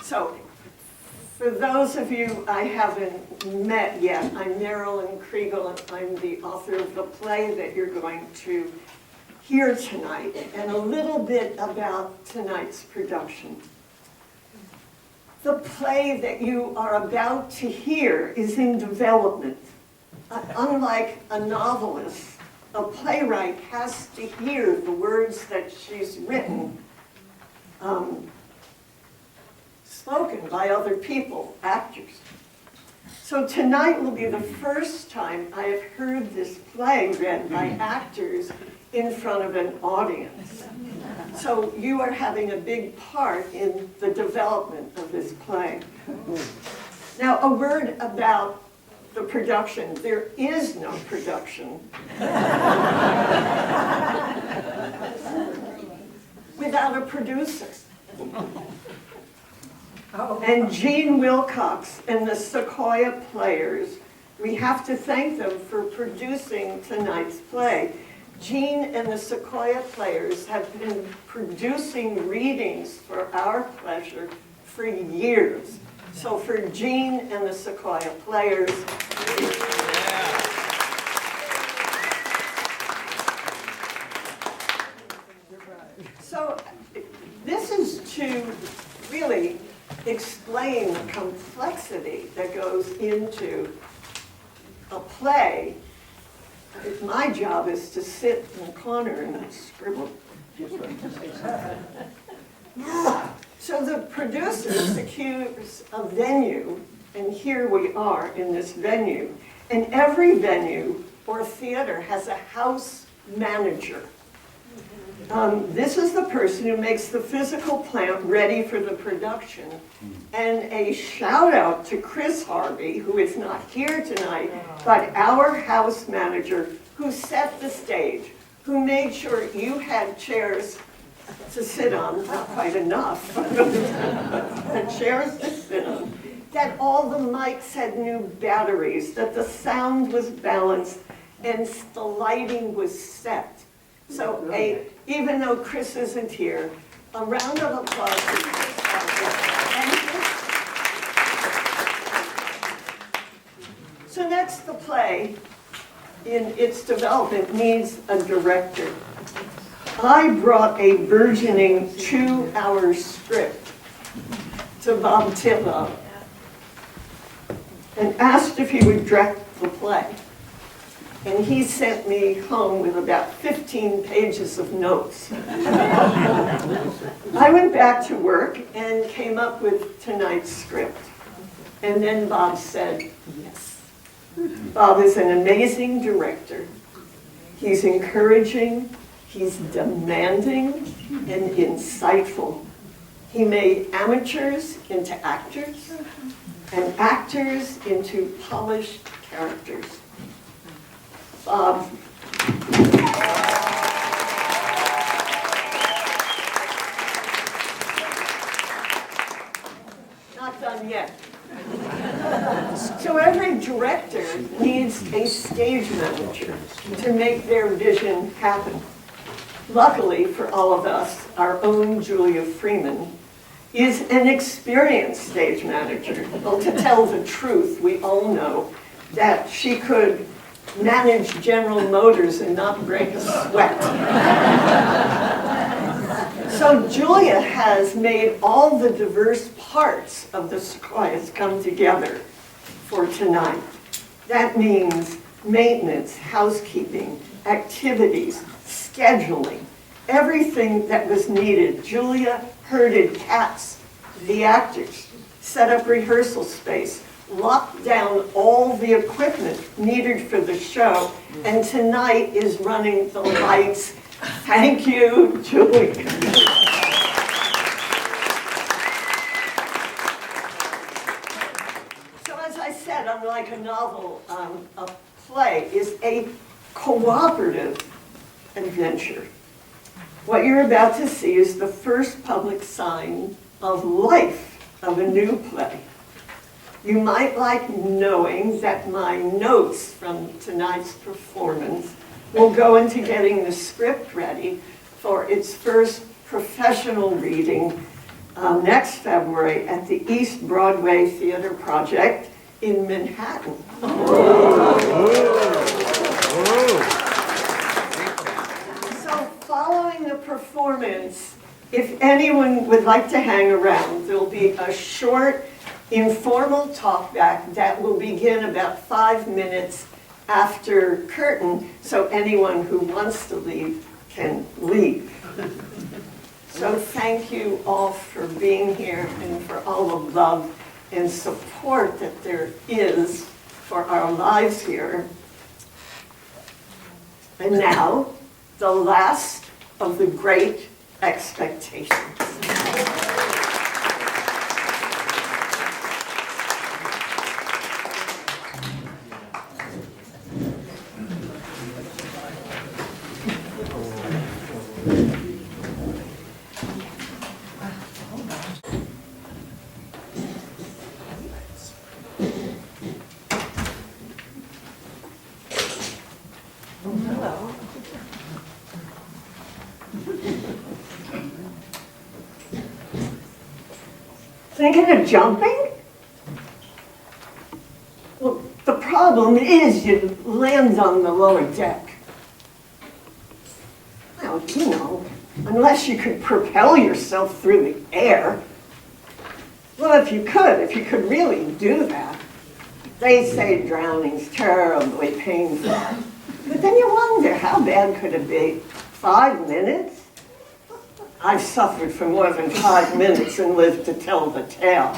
So, for those of you I haven't met yet, I'm Marilyn Kriegel, and I'm the author of the play that you're going to hear tonight, and a little bit about tonight's production. The play that you are about to hear is in development. Unlike a novelist, a playwright has to hear the words that she's written spoken by other people, actors. So tonight will be the first time I have heard this play read by actors in front of an audience. So you are having a big part in the development of this play. Now, a word about the production. There is no production without a producer. And Gene Wilcox and the Sequoia Players, we have to thank them for producing tonight's play. Gene and the Sequoia Players have been producing readings for our pleasure for years. So for Gene and the Sequoia Players, so this is to really explain the complexity that goes into a play. My job is to sit in the corner and scribble. So the producers secures a venue, and here we are in this venue. And every venue or theater has a house manager. This is the person who makes the physical plant ready for the production. And a shout out to Chris Harvey, who is not here tonight, but our house manager who set the stage, who made sure you had chairs to sit on, not quite enough, but chairs to sit on, that all the mics had new batteries, that the sound was balanced, and the lighting was set. So even though Chris isn't here, a round of applause for Chris Harvey. So next, the play, in its development, needs a director. I brought a burgeoning 2-hour script to Bob Titlow and asked if he would direct the play. And he sent me home with about 15 pages of notes. I went back to work and came up with tonight's script. And then Bob said, yes. Bob is an amazing director. He's encouraging, he's demanding, and insightful. He made amateurs into actors, and actors into polished characters. Bob. Not done yet. So every director needs a stage manager to make their vision happen. Luckily for all of us, our own Julia Freeman is an experienced stage manager. Well, to tell the truth, we all know that she could manage General Motors and not break a sweat. So Julia has made all the diverse parts of the Sequoias come together for tonight. That means maintenance, housekeeping, activities, scheduling, everything that was needed. Julia herded cats, the actors, set up rehearsal space, locked down all the equipment needed for the show, and tonight is running the lights. Thank you, Julie. So as I said, unlike a novel, a play is a cooperative adventure. What you're about to see is the first public sign of life of a new play. You might like knowing that my notes from tonight's performance will go into getting the script ready for its first professional reading next February at the East Broadway Theater Project in Manhattan. So following the performance, if anyone would like to hang around, there'll be a short informal talkback that will begin about 5 minutes after curtain, so anyone who wants to leave can leave. So thank you all for being here and for all the love and support that there is for our lives here. And now, the last of the great expectations. Thinking of jumping? Well, the problem is you land on the lower deck. Well, you know, unless you could propel yourself through the air. Well, if you could really do that. They say drowning's terribly painful. But then you wonder, how bad could it be? 5 minutes? I've suffered for more than 5 minutes and lived to tell the tale.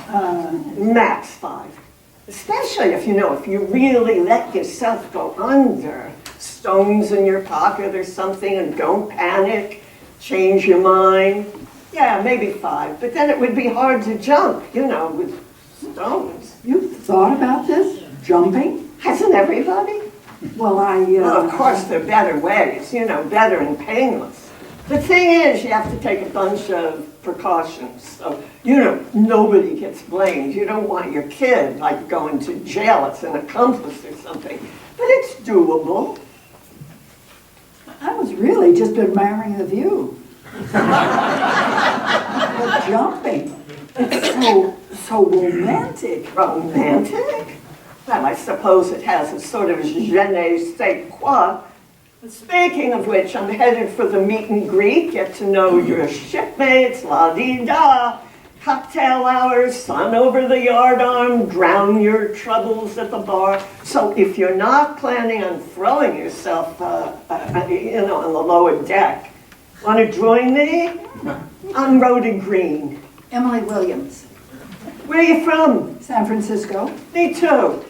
Max 5. Especially if you really let yourself go under. Stones in your pocket or something, and don't panic. Change your mind. Yeah, maybe 5. But then it would be hard to jump, with stones. You've thought about this? Jumping? Hasn't everybody? Well, Well, of course, there are better ways, better and painless. The thing is, you have to take a bunch of precautions. So, nobody gets blamed. You don't want your kid, going to jail. It's an accomplice or something. But it's doable. I was really just admiring the view. But jumping, it's so romantic. Romantic? Well, I suppose it has a sort of je ne sais quoi. Speaking of which, I'm headed for the meet and greet, get to know your shipmates, la-dee-da, cocktail hours, sun over the yardarm, drown your troubles at the bar. So if you're not planning on throwing yourself, on the lower deck, want to join me? I'm Rhoda Green. Emily Williams. Where are you from? San Francisco. Me too.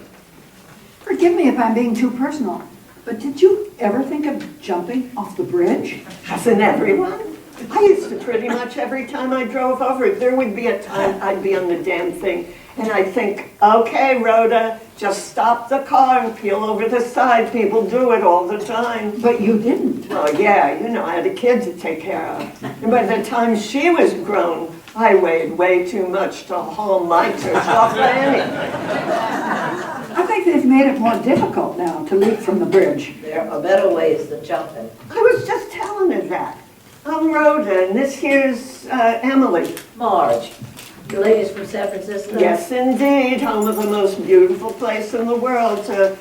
Forgive me if I'm being too personal, but did you ever think of jumping off the bridge? Hasn't everyone? I used to pretty much every time I drove over it. There would be a time I'd be on the damn thing, and I'd think, okay, Rhoda, just stop the car and peel over the side. People do it all the time. But you didn't. Well, yeah, I had a kid to take care of. And by the time she was grown, I weighed way too much to haul my tush off of any. I think they've made it more difficult now to leap from the bridge. There are better ways than jumping. I was just telling her that. I'm Rhoda, and this here's Emily. Marge, you ladies from San Francisco? Yes, indeed. Home of the most beautiful place in the world to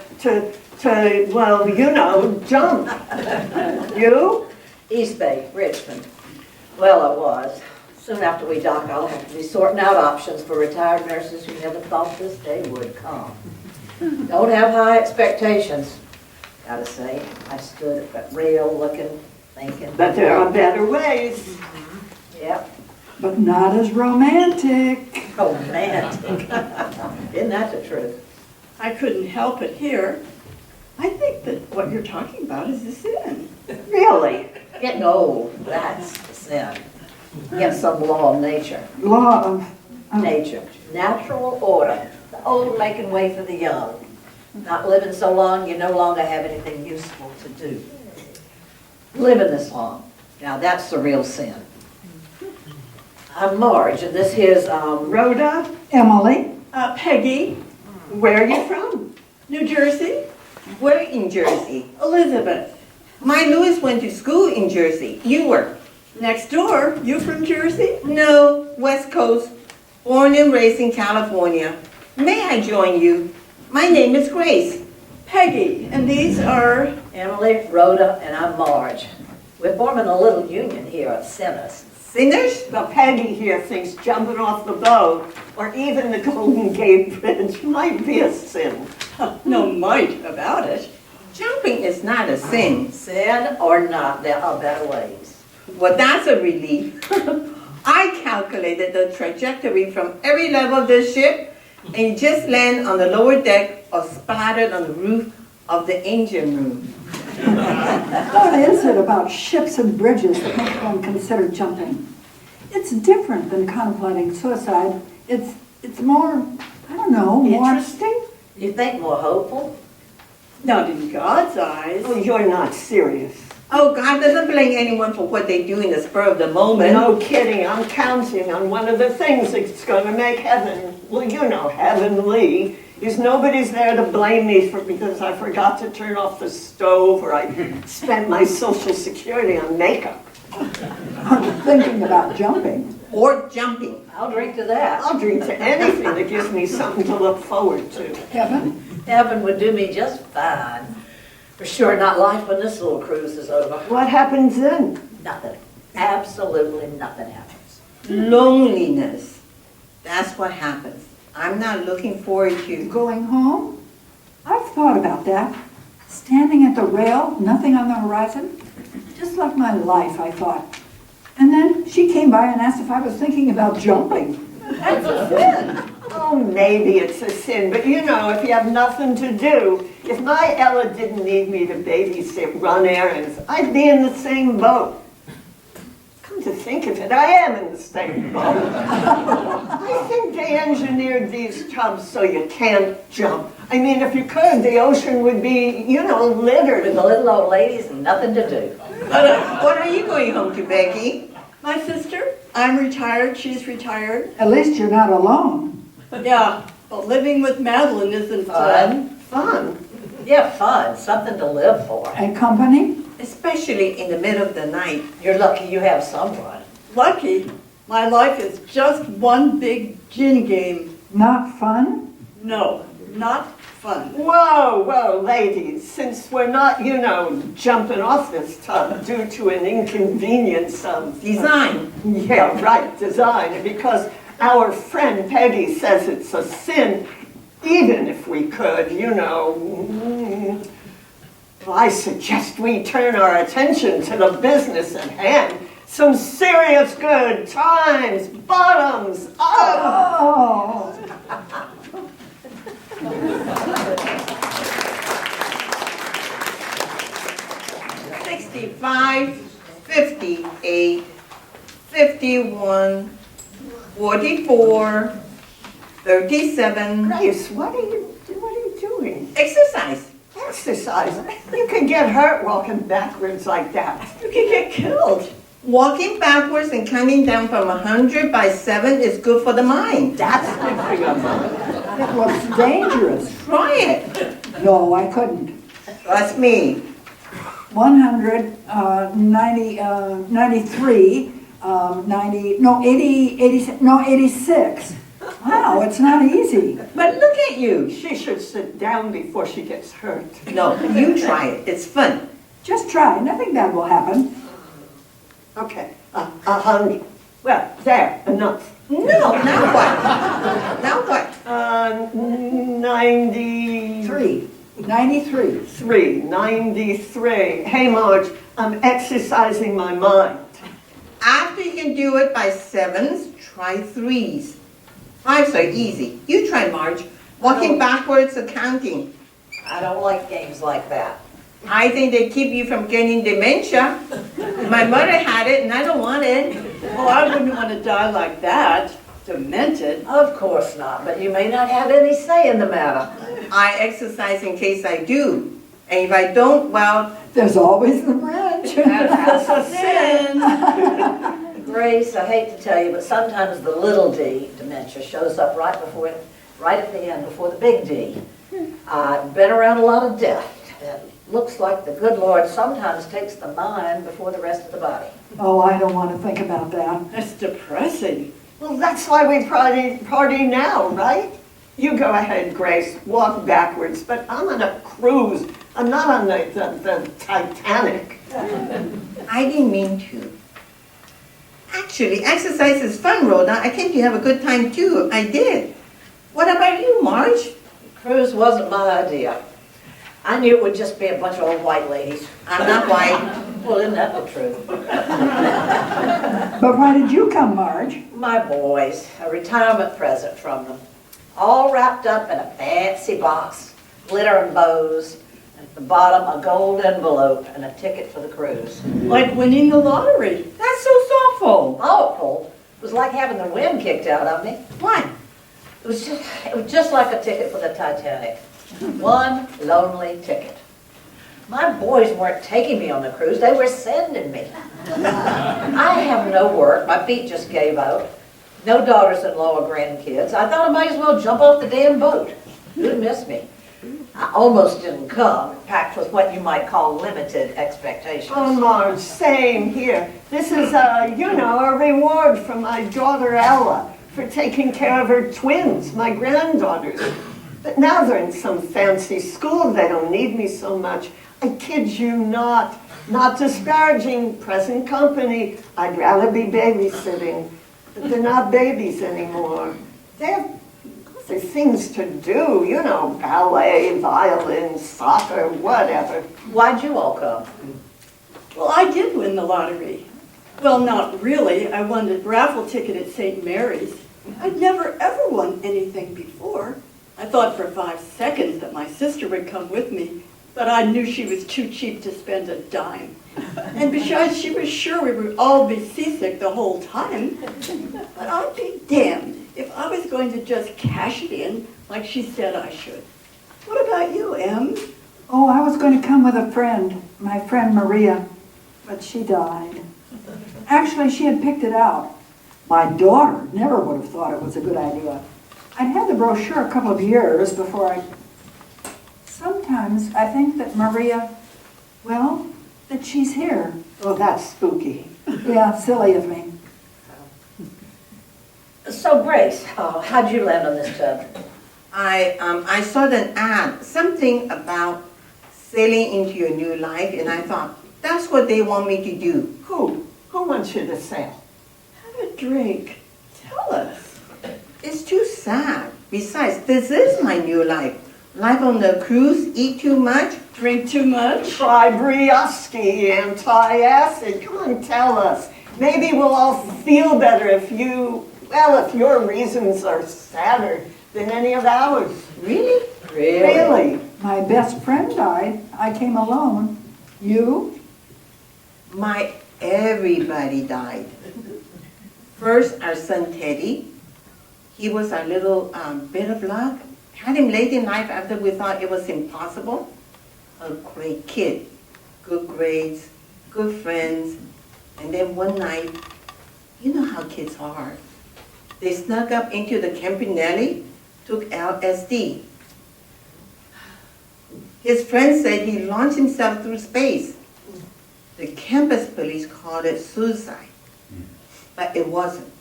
jump. You? East Bay, Richmond. Well, I was. Soon after we dock, I'll have to be sorting out options for retired nurses who never thought this day would come. Don't have high expectations. Gotta say, I stood at that rail looking, thinking. But there are better ways. Yep. But not as romantic. Romantic. Isn't that the truth? I couldn't help it here. I think that what you're talking about is a sin. Really? Getting old, that's the sin. Against some law of nature. Law of Nature. Natural order. The old making way for the young. Not living so long you no longer have anything useful to do. Living this long. Now that's the real sin. I'm Marge, and this here's, Rhoda? Emily. Peggy, Where are you from? New Jersey. Where in Jersey? Elizabeth. My Louis went to school in Jersey. You were? Next door, you from Jersey? No, West Coast, born and raised in California. May I join you? My name is Grace. Peggy, and these are, Emily, Rhoda, and I'm Marge. We're forming a little union here of sinners. Sinners? Well, Peggy here thinks jumping off the boat or even the Golden Gate Bridge might be a sin. no might about it. Jumping is not a sin. Sin or not, there are better ways. Well, that's a relief. I calculated the trajectory from every level of the ship, and you just land on the lower deck or splattered on the roof of the engine room. What is it about ships and bridges that make one consider jumping? It's different than contemplating suicide. It's more, I don't know, more... Interesting? You think more hopeful? Not in God's eyes. Oh, you're not serious. Oh, God doesn't blame anyone for what they do in the spur of the moment. No kidding, I'm counting on one of the things that's going to make heaven, well, you know, heavenly, is nobody's there to blame me for because I forgot to turn off the stove or I spent my Social Security on makeup. I'm thinking about jumping. Or jumping. I'll drink to that. I'll drink to anything that gives me something to look forward to. Kevin? Heaven would do me just fine. For sure not life when this little cruise is over. What happens then? Nothing. Absolutely nothing happens. Loneliness. That's what happens. I'm not looking forward to. Going home? I've thought about that. Standing at the rail, nothing on the horizon. Just like my life, I thought. And then she came by and asked if I was thinking about jumping. That's a sin. Oh, maybe it's a sin, but you know, if you have nothing to do, if my Ella didn't need me to babysit, run errands, I'd be in the same boat. Come to think of it, I am in the same boat. I think they engineered these tubs so you can't jump. I mean, if you could, the ocean would be, you know, littered. With the little old ladies and nothing to do. What are you going home to, Becky? My sister, I'm retired, she's retired. At least you're not alone. Yeah, but living with Madeline isn't Fun. Fun. Yeah, fun. Something to live for. And company? Especially in the middle of the night. You're lucky you have someone. Lucky. My life is just one big gin game. Not fun? No, not fun. Whoa, whoa, ladies, since we're not, you know, jumping off this tub due to an inconvenience of... Design. Yeah, right, design, and because our friend Peggy says it's a sin, even if we could, you know, well, I suggest we turn our attention to the business at hand. Some serious good times, bottoms up. Oh, 65, 58, 51, 44, 37. Grace, what are you doing? Exercise. Exercise. You could get hurt walking backwards like that. You can get killed. Walking backwards and counting down from 100 by 7 is good for the mind. That's the thing about it. it looks dangerous. Try it. No, I couldn't. Trust me. 100, 93, 90, no, 80, 86, no, 86. Wow, it's not easy. But look at you. She should sit down before she gets hurt. No, you try it. It's fun. Just try, nothing bad will happen. Okay, 100. Well, there, enough. No, now what? Now what? 93. 93. 93. Hey, Marge, I'm exercising my mind. After you can do it by 7s, try 3s. 5s are easy. You try, Marge. Walking backwards or counting. I don't like games like that. I think they keep you from getting dementia. My mother had it and I don't want it. Well, I wouldn't want to die like that, demented. Of course not, but you may not have any say in the matter. I exercise in case I do. And if I don't, well, There's always the bridge. That's a sin. Grace, I hate to tell you, but sometimes the little d, dementia, shows up right at the end, before the big D. I've been around a lot of death, and Looks like the good Lord sometimes takes the mind before the rest of the body. Oh, I don't want to think about that. That's depressing. Well, that's why we party now, right? You go ahead, Grace, walk backwards, but I'm on a cruise. I'm not on the Titanic. I didn't mean to. Actually, exercise is fun, Rhoda. I think you have a good time too. I did. What about you, Marge? The cruise wasn't my idea. I knew it would just be a bunch of old white ladies. I'm not white. Well, isn't that the truth? But why did you come, Marge? My boys, a retirement present from them. All wrapped up in a fancy box, glitter and bows. At the bottom, a gold envelope and a ticket for the cruise. Like winning the lottery. That's so thoughtful. Awful. It was like having the wind kicked out of me. Why? It was just like a ticket for the Titanic. One lonely ticket. My boys weren't taking me on the cruise, they were sending me. I have no work, my feet just gave out. No daughters-in-law or grandkids. I thought I might as well jump off the damn boat. You'd miss me. I almost didn't come, packed with what you might call limited expectations. Oh, Marge, same here. This is, a reward from my daughter Ella for taking care of her twins, my granddaughters. But now they're in some fancy school. They don't need me so much. I kid you not. Not disparaging present company. I'd rather be babysitting. But they're not babies anymore. They have other things to do. Ballet, violin, soccer, whatever. Why'd you all come? Well, I did win the lottery. Well, not really. I won a raffle ticket at St. Mary's. I'd never ever won anything before. I thought for 5 seconds that my sister would come with me, but I knew she was too cheap to spend a dime. And besides, she was sure we would all be seasick the whole time. But I'd be damned if I was going to just cash it in like she said I should. What about you, Em? Oh, I was going to come with a friend, my friend Maria, but she died. Actually, she had picked it out. My daughter never would have thought it was a good idea. I'd had the brochure a couple of years before Sometimes I think that Maria, that she's here. Oh, that's spooky. Yeah, silly of me. So, Grace, how'd you land on this tub? I saw an ad, something about sailing into your new life, and I thought, that's what they want me to do. Who? Who wants you to sail? Have a drink. Tell us. It's too sad. Besides, this is my new life. Life on the cruise, eat too much. Drink too much? Try Brioski, antacid. Come on, tell us. Maybe we'll all feel better if your reasons are sadder than any of ours. Really? Really? My best friend died. I came alone. You? Everybody died. First, our son Teddy. He was our little bit of luck. Had him late in life after we thought it was impossible. A great kid. Good grades, good friends. And then one night, you know how kids are. They snuck up into the Campanelli, took LSD. His friends said he launched himself through space. The campus police called it suicide. But it wasn't.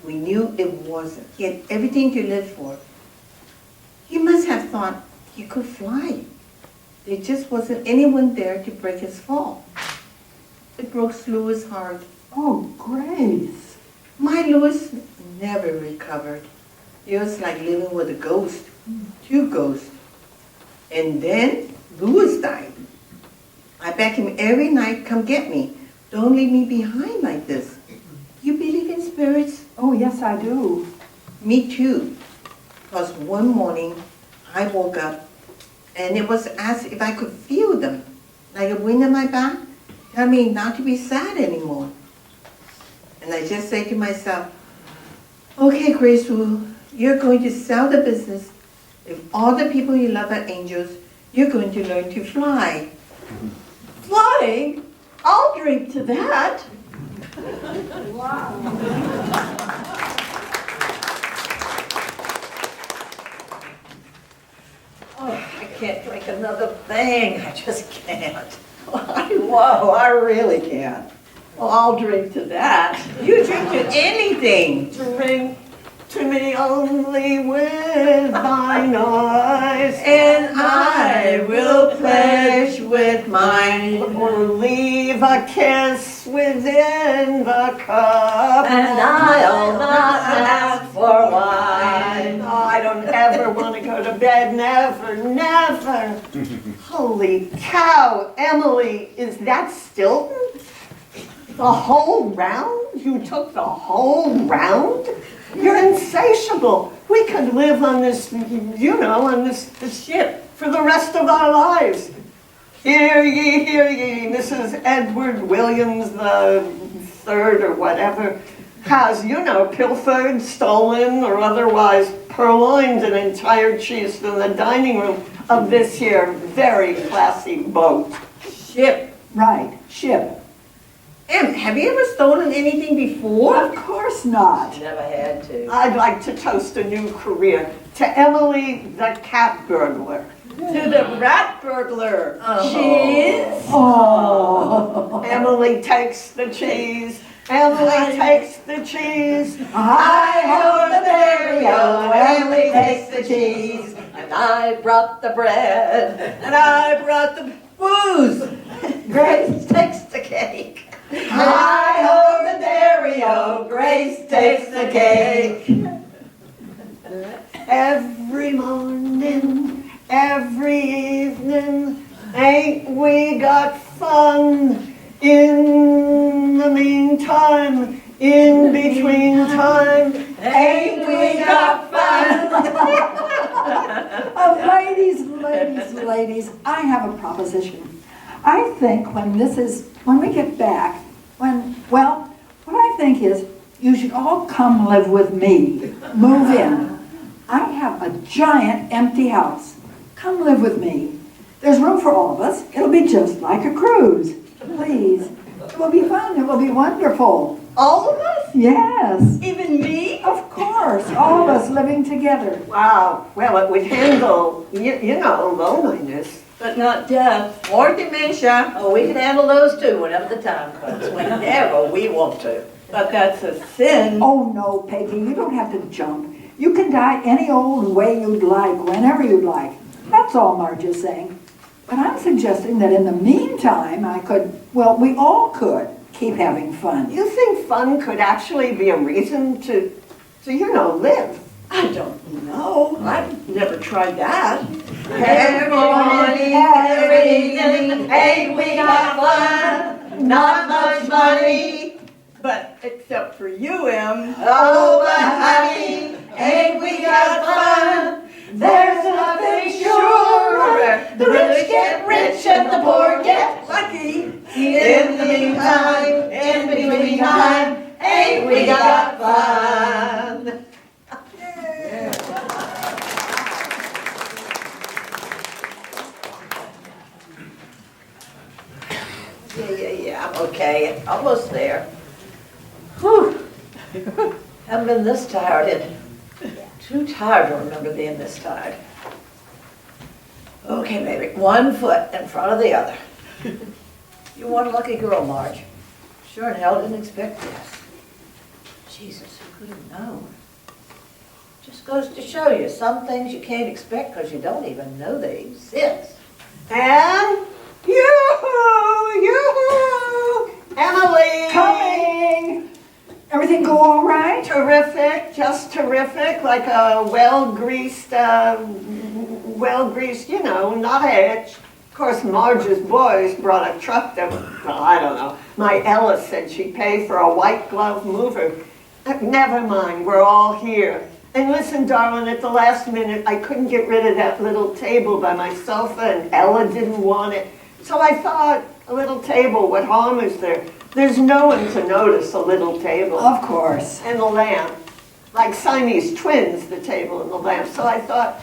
We knew it wasn't. He had everything to live for. He must have thought he could fly. There just wasn't anyone there to break his fall. It broke Louis' heart. Oh, Grace. My Louis never recovered. It was like living with a ghost, 2 ghosts. And then Louis died. I beg him every night, come get me. Don't leave me behind like this. You believe in spirits? Oh, yes, I do. Me too. Because one morning I woke up and it was as if I could feel them, like a wind in my back, tell me not to be sad anymore. And I just say to myself, okay, Grace Wu, you're going to sell the business. If all the people you love are angels, you're going to learn to fly. Flying? I'll drink to that. Oh, can't drink another thing. I just can't. Whoa, I really can't. Well, I'll drink to that. You drink to anything. Drink to me only with thine eyes, And I will pledge with mine. or leave a kiss within the cup. And I'll not ask for wine. I don't ever want to go to bed, never, never. Holy cow, Emily, is that Stilton? The whole round? You took the whole round? You're insatiable. We could live on this, on this ship for the rest of our lives. Hear ye, Mrs. Edward Williams the Third or whatever has, pilfered, stolen, or otherwise purloined an entire cheese from the dining room of this here very classy boat. Ship. Right, ship. Em, have you ever stolen anything before? Of course not. Never had to. I'd like to toast a new career to Emily the cat burglar. To the rat burglar. Oh. Cheese. Oh. Emily takes the cheese. Emily takes the cheese. Hi-ho the Mario, Emily takes the cheese, and I brought the bread, and I brought the booze. Grace takes the cake. Hi-ho the Dario, Grace takes the cake. Every morning, every evening, ain't we got fun? In the meantime, in between time, Ain't we got fun? Oh, ladies, I have a proposition. I think when we get back, what I think is you should all come live with me, move in. I have a giant empty house. Come live with me. There's room for all of us. It'll be just like a cruise. Please. It will be fun. It will be wonderful. All of us? Yes. Even me? Of course. All of us living together. wow, well, it would handle, loneliness. But not death. Or dementia. Oh, we can handle those too whenever the time comes, whenever we want to. But that's a sin. Oh, no, Peggy, you don't have to jump. You can die any old way you'd like, whenever you'd like. That's all Marge is saying. But I'm suggesting that in the meantime, we all could keep having fun. You think fun could actually be a reason to live? I don't know. I've never tried that. Every morning, every evening, ain't we got fun? Not much money. But except for you, Em. Oh, but honey, ain't we got fun? There's nothing surer. The rich get rich and the poor get Lucky. in the meantime, in between time, ain't we got fun? Yeah, I'm okay, almost there. Whew. Haven't been this tired too tired to remember being this tired. Okay, baby, one foot in front of the other. You're one lucky girl, Marge. Sure in hell didn't expect this. Jesus, who could have known? Just goes to show you, some things you can't expect because you don't even know they exist. And yoo-hoo, Emily! Coming! Everything go all right? Terrific, just terrific, like a well-greased, not a hitch. Of course, Marge's boys brought a truck that, I don't know. My Ella said she'd pay for a white glove mover. Never mind, we're all here. And listen, darling, at the last minute, I couldn't get rid of that little table by my sofa, and Ella didn't want it. So I thought, a little table, what harm is there? There's no one to notice a little table. Of course. And the lamp. Like Siamese twins, the table and the lamp. So I thought,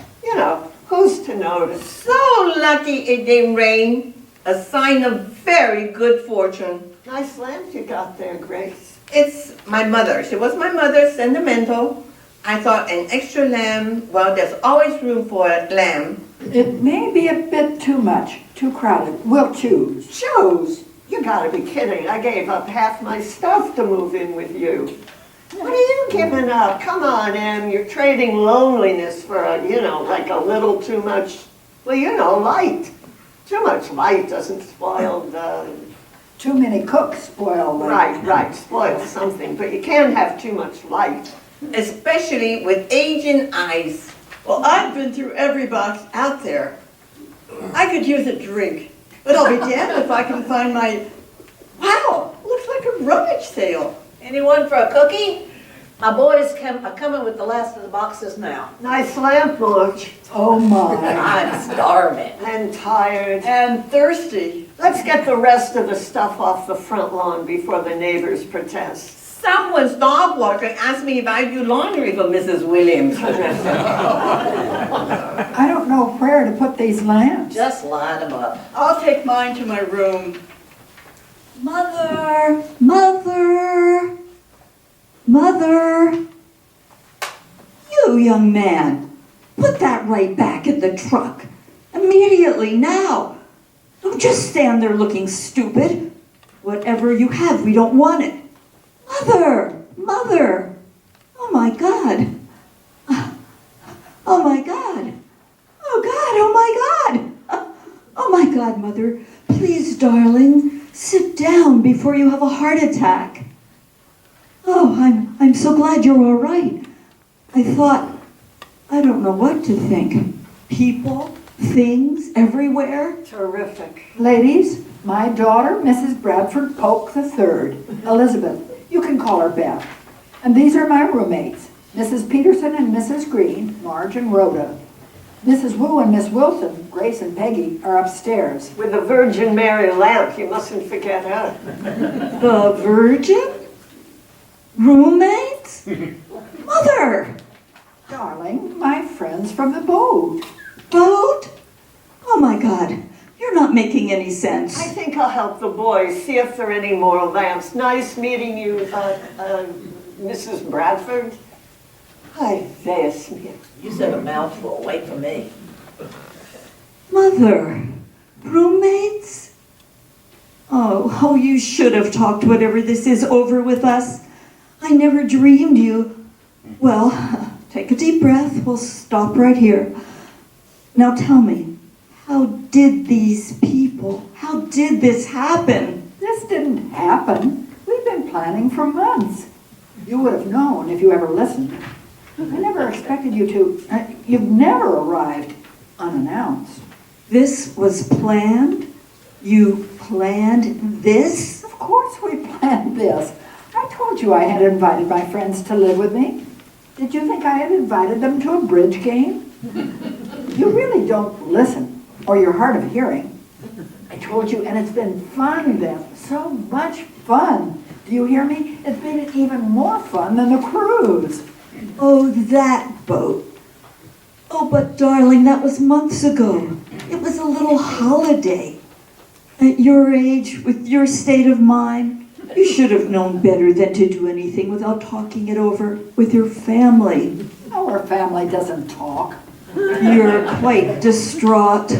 who's to notice? So lucky it didn't rain. A sign of very good fortune. Nice lamp you got there, Grace. It's my mother. She was my mother, sentimental. I thought an extra lamb, well, there's always room for a lamb. It may be a bit too much, too crowded. We'll choose. Choose? You gotta be kidding. I gave up half my stuff to move in with you. What are you giving up? Come on, Em. You're trading loneliness for like a little too much, light. Too much light doesn't spoil the... Too many cooks spoil the... Right, spoil something, but you can't have too much light. Especially with Asian eyes. Well, I've been through every box out there. I could use a drink, but I'll be damned if I can find my... Wow, looks like a rummage sale. Anyone for a cookie? My boys are coming with the last of the boxes now. Nice lamp, Marge. Oh my. I'm starving. And tired. And thirsty. Let's get the rest of the stuff off the front lawn before the neighbors protest. Someone's dog walker asked me if I do laundry for Mrs. Williams. I don't know where to put these lamps. Just line them up. I'll take mine to my room. Mother! Mother! Mother! You, young man, put that right back in the truck. Immediately, now. Don't just stand there looking stupid. Whatever you have, we don't want it. Mother! Mother! Oh my God! Oh my God! Oh God! Oh my God! Oh my God, Mother. Please, darling, sit down before you have a heart attack. Oh, I'm so glad you're all right. I don't know what to think. People, things, everywhere. Terrific. Ladies, my daughter, Mrs. Bradford Polk III, Elizabeth. You can call her Beth. And these are my roommates, Mrs. Peterson and Mrs. Green, Marge and Rhoda. Mrs. Wu and Miss Wilson, Grace and Peggy, are upstairs. With the Virgin Mary lamp, you mustn't forget her. The Virgin? Roommates? Mother! Darling, my friends from the boat. Boat? Oh my God, you're not making any sense. I think I'll help the boys see if there are any more lamps. Nice meeting you, Mrs. Bradford. Hi, there's me. You said a mouthful. Wait for me. Mother, roommates? Oh, you should have talked whatever this is over with us. I never dreamed you. Well, take a deep breath. We'll stop right here. Now tell me, how did this happen? This didn't happen. We've been planning for months. You would have known if you ever listened. I never expected you to. You've never arrived unannounced. This was planned? You planned this? Of course we planned this. I told you I had invited my friends to live with me. Did you think I had invited them to a bridge game? You really don't listen, or you're hard of hearing. I told you, and it's been fun then. So much fun. Do you hear me? It's been even more fun than the cruise. Oh, that boat. Oh, but darling, that was months ago. It was a little holiday. At your age, with your state of mind, you should have known better than to do anything without talking it over with your family. Our family doesn't talk. You're quite distraught.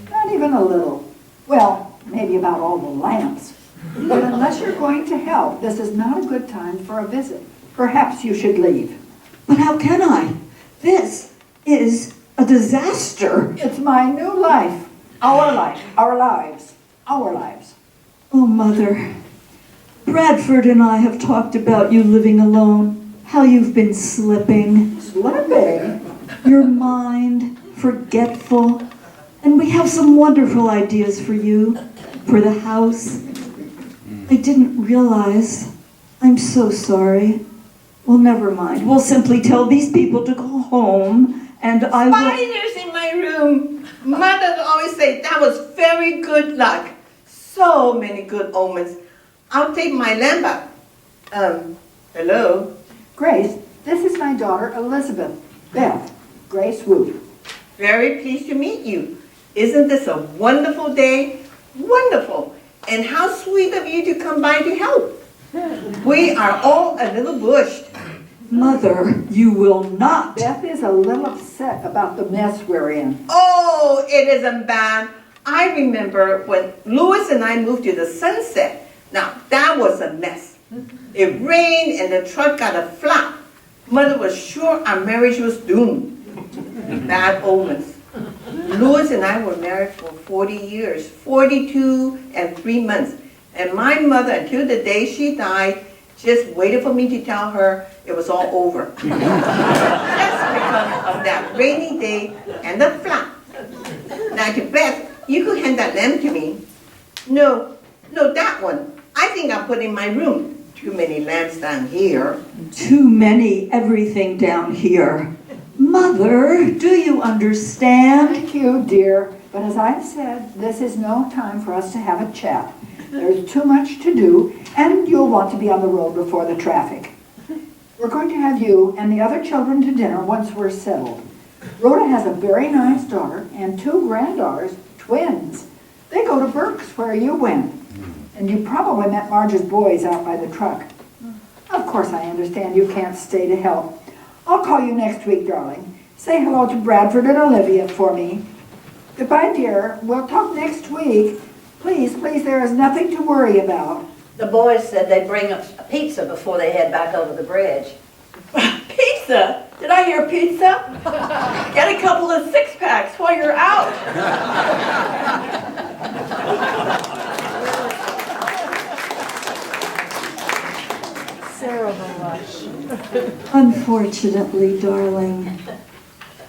Not even a little. Well, maybe about all the lamps. But unless you're going to help, this is not a good time for a visit. Perhaps you should leave. But how can I? This is a disaster. It's my new life. Our life. Our lives. Our lives. Oh, Mother. Bradford and I have talked about you living alone, how you've been slipping. Slipping? Your mind, forgetful. And we have some wonderful ideas for you, for the house. I didn't realize. I'm so sorry. Well, never mind. We'll simply tell these people to go home, and I will... Spiders in my room. Mother always say that was very good luck. So many good omens. I'll take my lamp up. Hello? Grace, this is my daughter Elizabeth. Beth. Grace Wu. Very pleased to meet you. Isn't this a wonderful day? Wonderful. And how sweet of you to come by to help. We are all a little bushed. Mother, you will not. Beth is a little upset about the mess we're in. Oh, it isn't bad. I remember when Louis and I moved to the Sunset. Now, that was a mess. It rained and the truck got a flat. Mother was sure our marriage was doomed. Bad omens. Louis and I were married for 40 years, 42 and 3 months. And my mother, until the day she died, just waited for me to tell her it was all over. Just because of that rainy day and the flat. Now to Beth, you could hand that lamp to me. No, that one. I think I'll put in my room. Too many lamps down here. Too many everything down here. Mother, do you understand? Thank you, dear. But as I've said, this is no time for us to have a chat. There's too much to do, and you'll want to be on the road before the traffic. We're going to have you and the other children to dinner once we're settled. Rhoda has a very nice daughter and 2 granddaughters, twins. They go to Berks, where you went. And you probably met Marge's boys out by the truck. Of course, I understand you can't stay to help. I'll call you next week, darling. Say hello to Bradford and Olivia for me. Goodbye, dear. We'll talk next week. Please, there is nothing to worry about. The boys said they'd bring us a pizza before they head back over the bridge. Pizza? Did I hear pizza? Get a couple of 6-packs while you're out. Sarah will rush. Unfortunately, darling,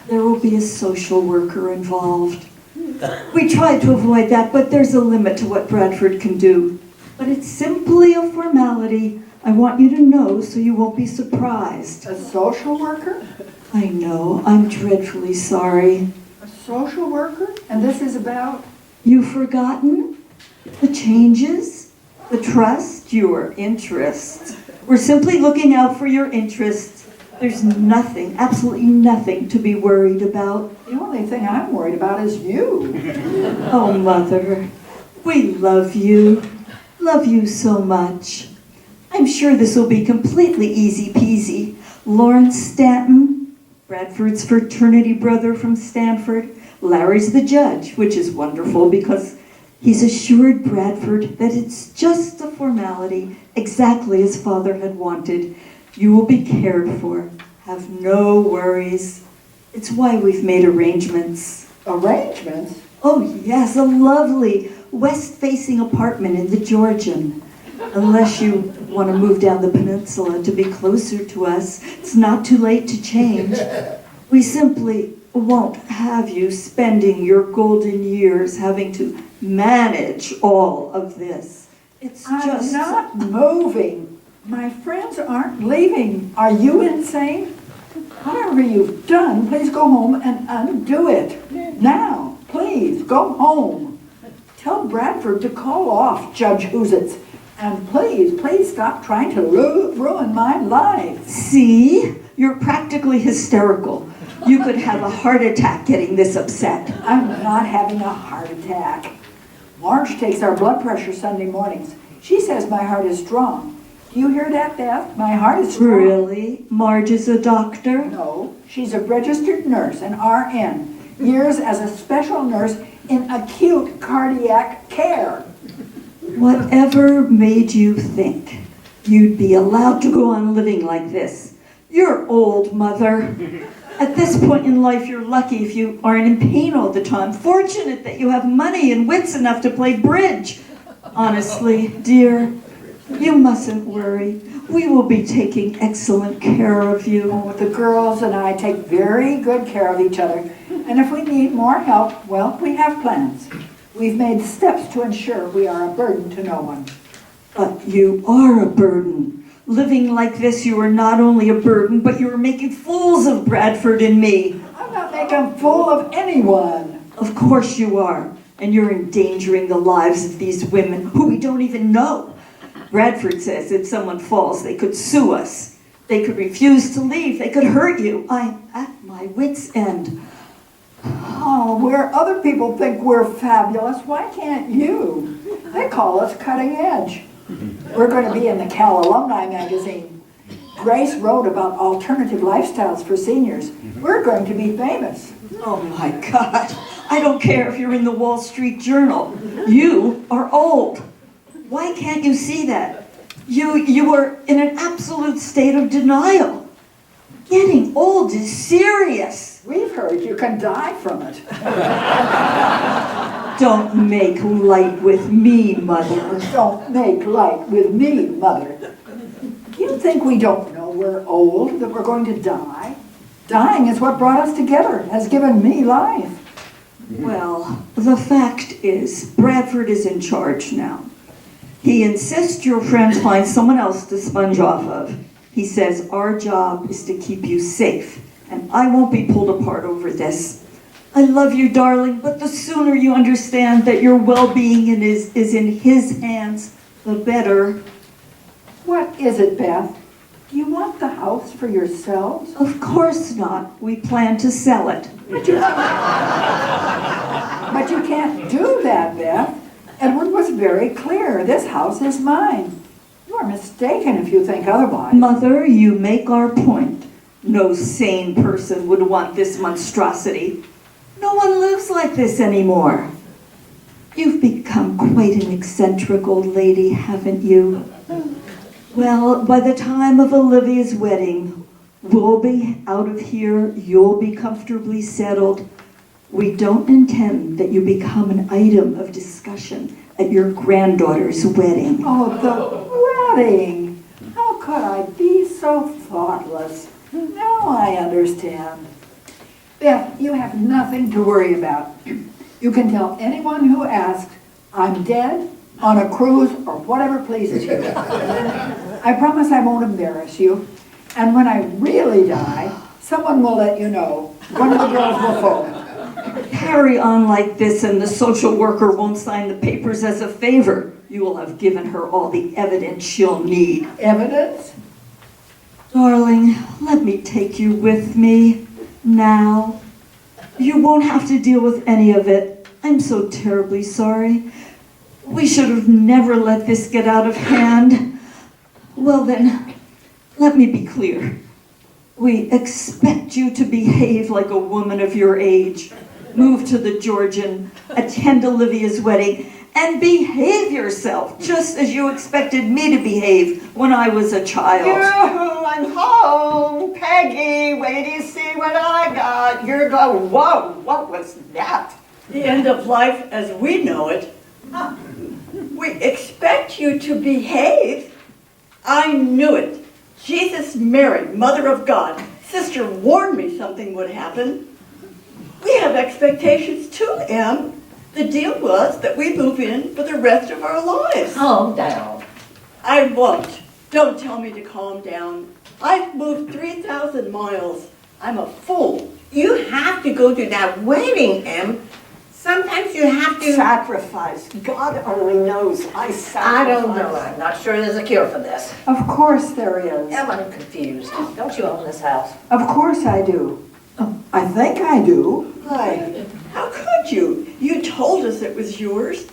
there will be a social worker involved. We tried to avoid that, but there's a limit to what Bradford can do. But it's simply a formality. I want you to know so you won't be surprised. A social worker? I know, I'm dreadfully sorry. A social worker? And this is about? You've forgotten? The changes? The trust? Your interests. We're simply looking out for your interests. There's nothing, absolutely nothing to be worried about. The only thing I'm worried about is you. Oh, Mother, we love you. Love you so much. I'm sure this will be completely easy peasy. Lawrence Stanton, Bradford's fraternity brother from Stanford. Larry's the judge, which is wonderful because he's assured Bradford that it's just a formality, exactly as Father had wanted. You will be cared for. Have no worries. It's why we've made arrangements. Arrangements? Oh yes, a lovely west-facing apartment in the Georgian. Unless you want to move down the peninsula to be closer to us, it's not too late to change. We simply won't have you spending your golden years having to manage all of this. It's just... I'm not moving. My friends aren't leaving. Are you insane? Whatever you've done, please go home and undo it. Now, please, go home. Tell Bradford to call off Judge Hoositz. And please stop trying to ruin my life. See? You're practically hysterical. You could have a heart attack getting this upset. I'm not having a heart attack. Marge takes our blood pressure Sunday mornings. She says my heart is strong. Do you hear that, Beth? My heart is strong. Really? Marge is a doctor? No, she's a registered nurse, an RN. Years as a special nurse in acute cardiac care. Whatever made you think you'd be allowed to go on living like this? You're old, Mother. At this point in life, you're lucky if you aren't in pain all the time. Fortunate that you have money and wits enough to play bridge. Honestly, dear, you mustn't worry. We will be taking excellent care of you. Oh, the girls and I take very good care of each other. And if we need more help, well, we have plans. We've made steps to ensure we are a burden to no one. But you are a burden. Living like this, you are not only a burden, but you are making fools of Bradford and me. I'm not making a fool of anyone. Of course you are. And you're endangering the lives of these women who we don't even know. Bradford says if someone falls, they could sue us. They could refuse to leave. They could hurt you. I'm at my wit's end. Oh, where other people think we're fabulous, why can't you? They call us cutting edge. We're going to be in the Cal Alumni magazine. Grace wrote about alternative lifestyles for seniors. We're going to be famous. Oh my God. I don't care if you're in the Wall Street Journal. You are old. Why can't you see that? You are in an absolute state of denial. Getting old is serious. We've heard you can die from it. Don't make light with me, Mother. Don't make light with me, Mother. You think we don't know we're old, that we're going to die? Dying is what brought us together, has given me life. Well, the fact is, Bradford is in charge now. He insists your friends find someone else to sponge off of. He says our job is to keep you safe, and I won't be pulled apart over this. I love you, darling, but the sooner you understand that your well-being is in his hands, the better. What is it, Beth? Do you want the house for yourselves? Of course not. We plan to sell it. But you can't do that, Beth. Edward was very clear. This house is mine. You are mistaken if you think otherwise. Mother, you make our point. No sane person would want this monstrosity. No one lives like this anymore. You've become quite an eccentric old lady, haven't you? Well, by the time of Olivia's wedding, we'll be out of here, you'll be comfortably settled. We don't intend that you become an item of discussion at your granddaughter's wedding. Oh, the wedding! How could I be so thoughtless? Now I understand. Beth, you have nothing to worry about. You can tell anyone who asks, I'm dead, on a cruise, or whatever pleases you. I promise I won't embarrass you. And when I really die, someone will let you know. One of the girls will phone. Carry on like this and the social worker won't sign the papers as a favor. You will have given her all the evidence she'll need. Evidence? Darling, let me take you with me now. You won't have to deal with any of it. I'm so terribly sorry. We should have never let this get out of hand. Well then, let me be clear. We expect you to behave like a woman of your age. Move to the Georgian, attend Olivia's wedding, and behave yourself, just as you expected me to behave when I was a child. Yoo-hoo, I'm home. Peggy, wait to see what I got. You're going, whoa, what was that? The end of life as we know it. We expect you to behave. I knew it. Jesus, Mary, Mother of God. Sister warned me something would happen. We have expectations too, Em. The deal was that we move in for the rest of our lives. Calm down. I won't. Don't tell me to calm down. I've moved 3,000 miles. I'm a fool. You have to go to that wedding, Em. Sometimes you have to... Sacrifice. God only knows I sacrifice. I don't know. I'm not sure there's a cure for this. Of course there is. I'm confused. Don't you own this house? Of course I do. I think I do. Why? How could you? You told us it was yours.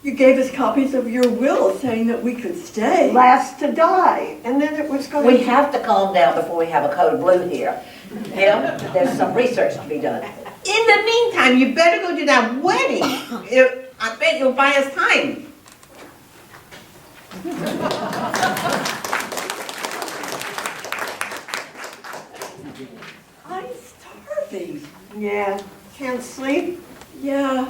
You gave us copies of your will saying that we could stay. Last to die. And then it was going We have to calm down before we have a code blue here. There's some research to be done. In the meantime, you better go to that wedding. I bet you'll buy us time. I'm starving. Yeah. Can't sleep? Yeah.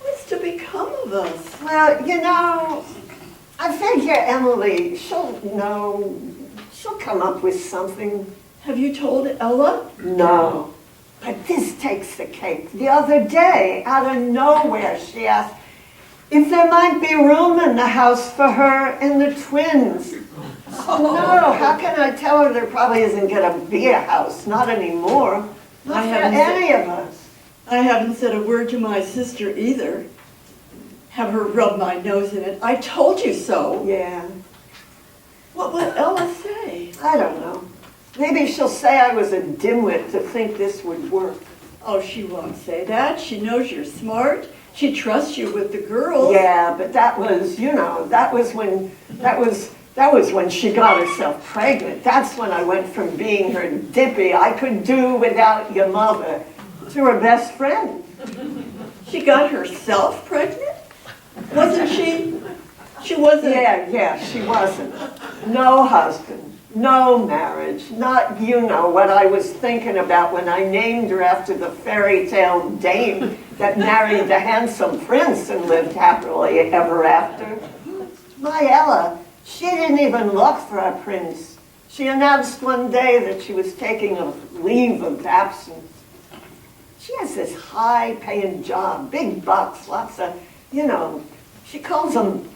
What's to become of us? Well, you know, I figure Emily, she'll come up with something. Have you told Ella? No. But this takes the cake. The other day, out of nowhere, she asked if there might be room in the house for her and the twins. No, how can I tell her there probably isn't going to be a house? Not anymore. Not I for haven't any of us. I haven't said a word to my sister either. Have her rub my nose in it. I told you so. Yeah, What would Ella say? I don't know. Maybe she'll say I was a dimwit to think this would work. Oh, she won't say that. She knows you're smart. She trusts you with the girls. Yeah, but that was, that was That was when she got herself pregnant. That's when I went from being her dippy, I could do without your mother, to her best friend. She got herself pregnant? Wasn't she? She wasn't. Yeah, she wasn't. No husband, no marriage, not you know what I was thinking about when I named her after the fairy tale dame that married the handsome prince and lived happily ever after. My Ella, she didn't even look for a prince. She announced one day that she was taking a leave of absence. She has this high-paying job, big bucks, lots of, she calls them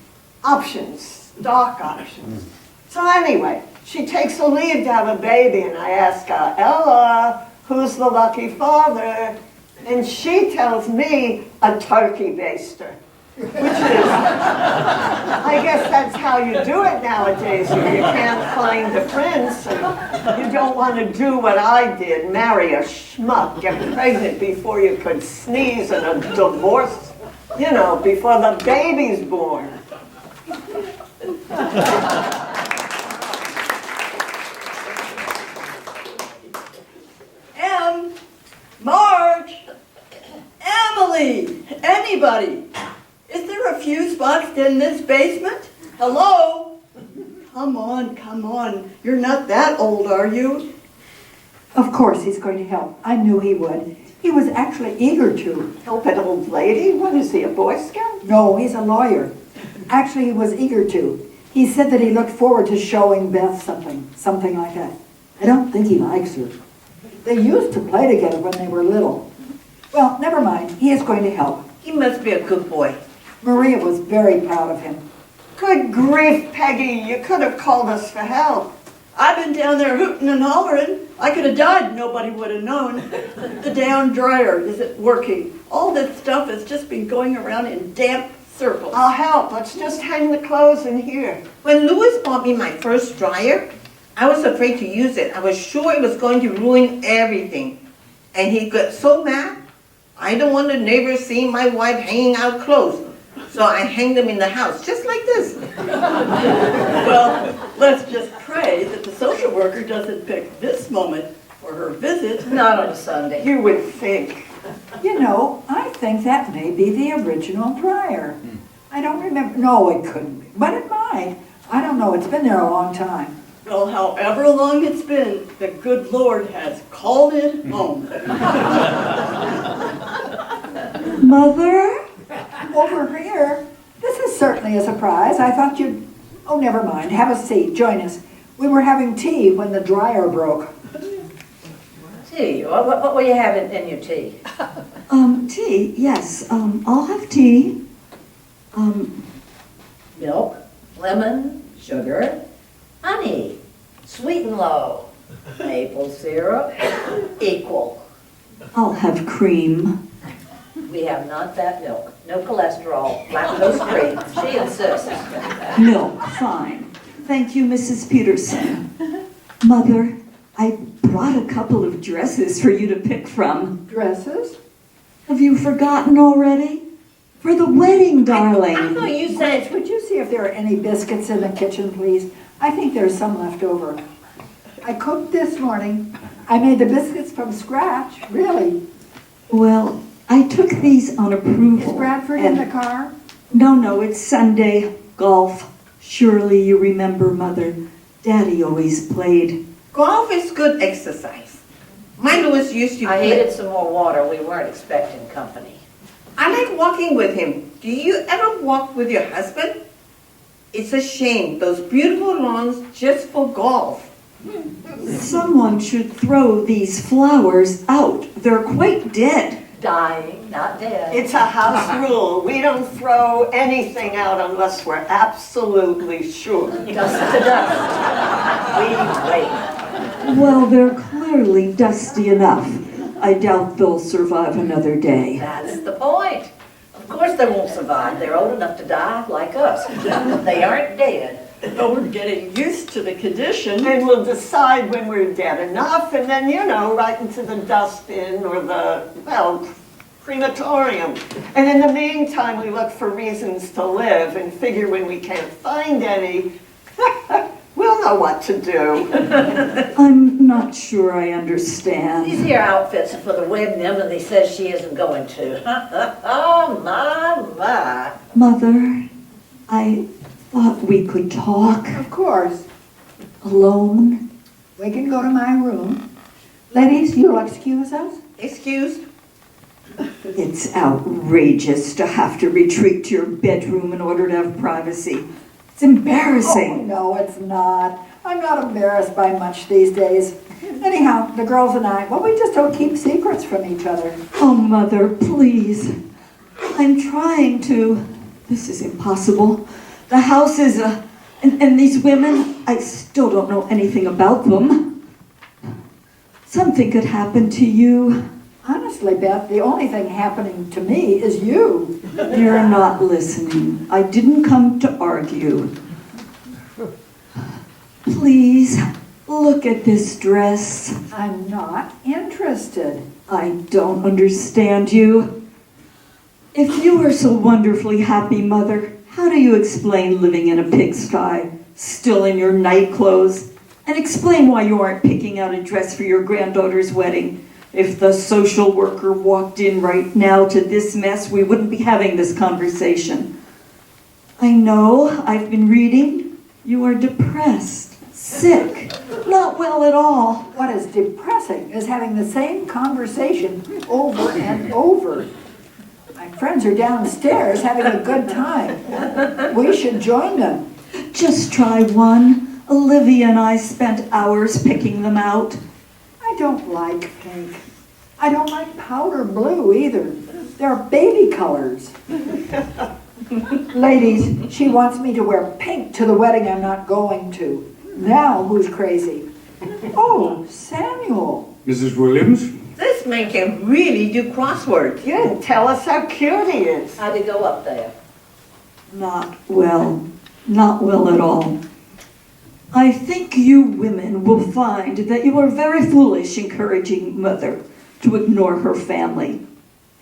options, stock options. So anyway, she takes a leave to have a baby, and I ask her, Ella, who's the lucky father? And she tells me a turkey baster, which is, I guess that's how you do it nowadays. If you can't find a prince and you don't want to do what I did, marry a schmuck, get pregnant before you could sneeze, and a divorce, before the baby's born. Marge, Emily, anybody? Is there a few spots in this basement? Hello? Come on. You're not that old, are you? Of course he's going to help. I knew he would. He was actually eager to. Help an old lady? What is he, a Boy Scout? No, he's a lawyer. Actually, he was eager to. He said that he looked forward to showing Beth something like that. I don't think he likes her. They used to play together when they were little. Well, never mind. He is going to help. He must be a good boy. Maria was very proud of him. Good grief, Peggy, you could have called us for help. I've been down there hooting and hollering. I could have died, nobody would have known. The down dryer isn't working. All this stuff has just been going around in damp circles. I'll help. Let's just hang the clothes in here. When Louis bought me my first dryer, I was afraid to use it. I was sure it was going to ruin everything. And he got so mad. I don't want the neighbors seeing my wife hanging out clothes. So I hang them in the house, just like this. Well, let's just pray that the social worker doesn't pick this moment for her visit. Not on a Sunday. You would think. I think that may be the original dryer. I don't remember. No, it couldn't be. But it might. I don't know. It's been there a long time. Well, however long it's been, the good Lord has called it home. Mother? Over here. This is certainly a surprise. I thought you'd... Oh, never mind. Have a seat. Join us. We were having tea when the dryer broke. Tea? What will you have in your tea? Tea, yes. I'll have tea. Milk, lemon, sugar, honey, sweet and low, maple syrup, equal. I'll have cream. We have not that milk. No cholesterol, lactose free. She insists. Milk, fine. Thank you, Mrs. Peterson. Mother, I brought a couple of dresses for you to pick from. Dresses? Have you forgotten already? For the wedding, darling. I thought you said... Would you see if there are any biscuits in the kitchen, please? I think there's some left over. I cooked this morning. I made the biscuits from scratch, really. Well, I took these on approval. Is Bradford in the car? No, it's Sunday. Golf. Surely you remember, Mother. Daddy always played. Golf is good exercise. My Louis used to I play. needed some more water. We weren't expecting company. I like walking with him. Do you ever walk with your husband? It's a shame, those beautiful lawns just for golf. Someone should throw these flowers out. They're quite dead. Dying, not dead. It's a house rule. We don't throw anything out unless we're absolutely sure. Dust to dust. We wait. Well, they're clearly dusty enough. I doubt they'll survive another day. That's the point. Of course they won't survive. They're old enough to die like us. They aren't dead. But we're getting used to the condition. And we'll decide when we're dead enough, and then, right into the dustbin or the, crematorium. And in the meantime, we look for reasons to live and figure when we can't find any, We'll know what to do. I'm not sure I understand. These here outfits are for the wedding, and he says she isn't going to. Oh, my. Mother, I thought we could talk Of course, alone. we can go to my room. Ladies, you'll excuse us? Excuse? It's outrageous to have to retreat to your bedroom in order to have privacy. It's Oh, embarrassing. no, it's not. I'm not embarrassed by much these days. Anyhow, the girls and I, well, we just don't keep secrets from each other. Oh, Mother, please. I'm trying to. This is impossible. The house is and these women, I still don't know anything about them. Something could happen to you. Honestly, Beth, the only thing happening to me is you. You're not listening. I didn't come to argue. Please, look at this dress. I'm not interested. I don't understand you. If you are so wonderfully happy, Mother, how do you explain living in a pigsty, still in your night clothes? And explain why you aren't picking out a dress for your granddaughter's wedding. If the social worker walked in right now to this mess, we wouldn't be having this conversation. I know, I've been reading. You are depressed, sick, not well at all. What is depressing is having the same conversation over and over. My friends are downstairs having a good time. We should join them. Just try one. Olivia and I spent hours picking them out. I don't like pink. I don't like powder blue either. They're baby colors. Ladies, she wants me to wear pink to the wedding I'm not going to. Now who's crazy? Oh, Samuel. Mrs. Williams? This man can really do crosswords. You didn't tell us how cute he is. How'd he go up there? Not well at all. I think you women will find that you are very foolish encouraging Mother to ignore her family,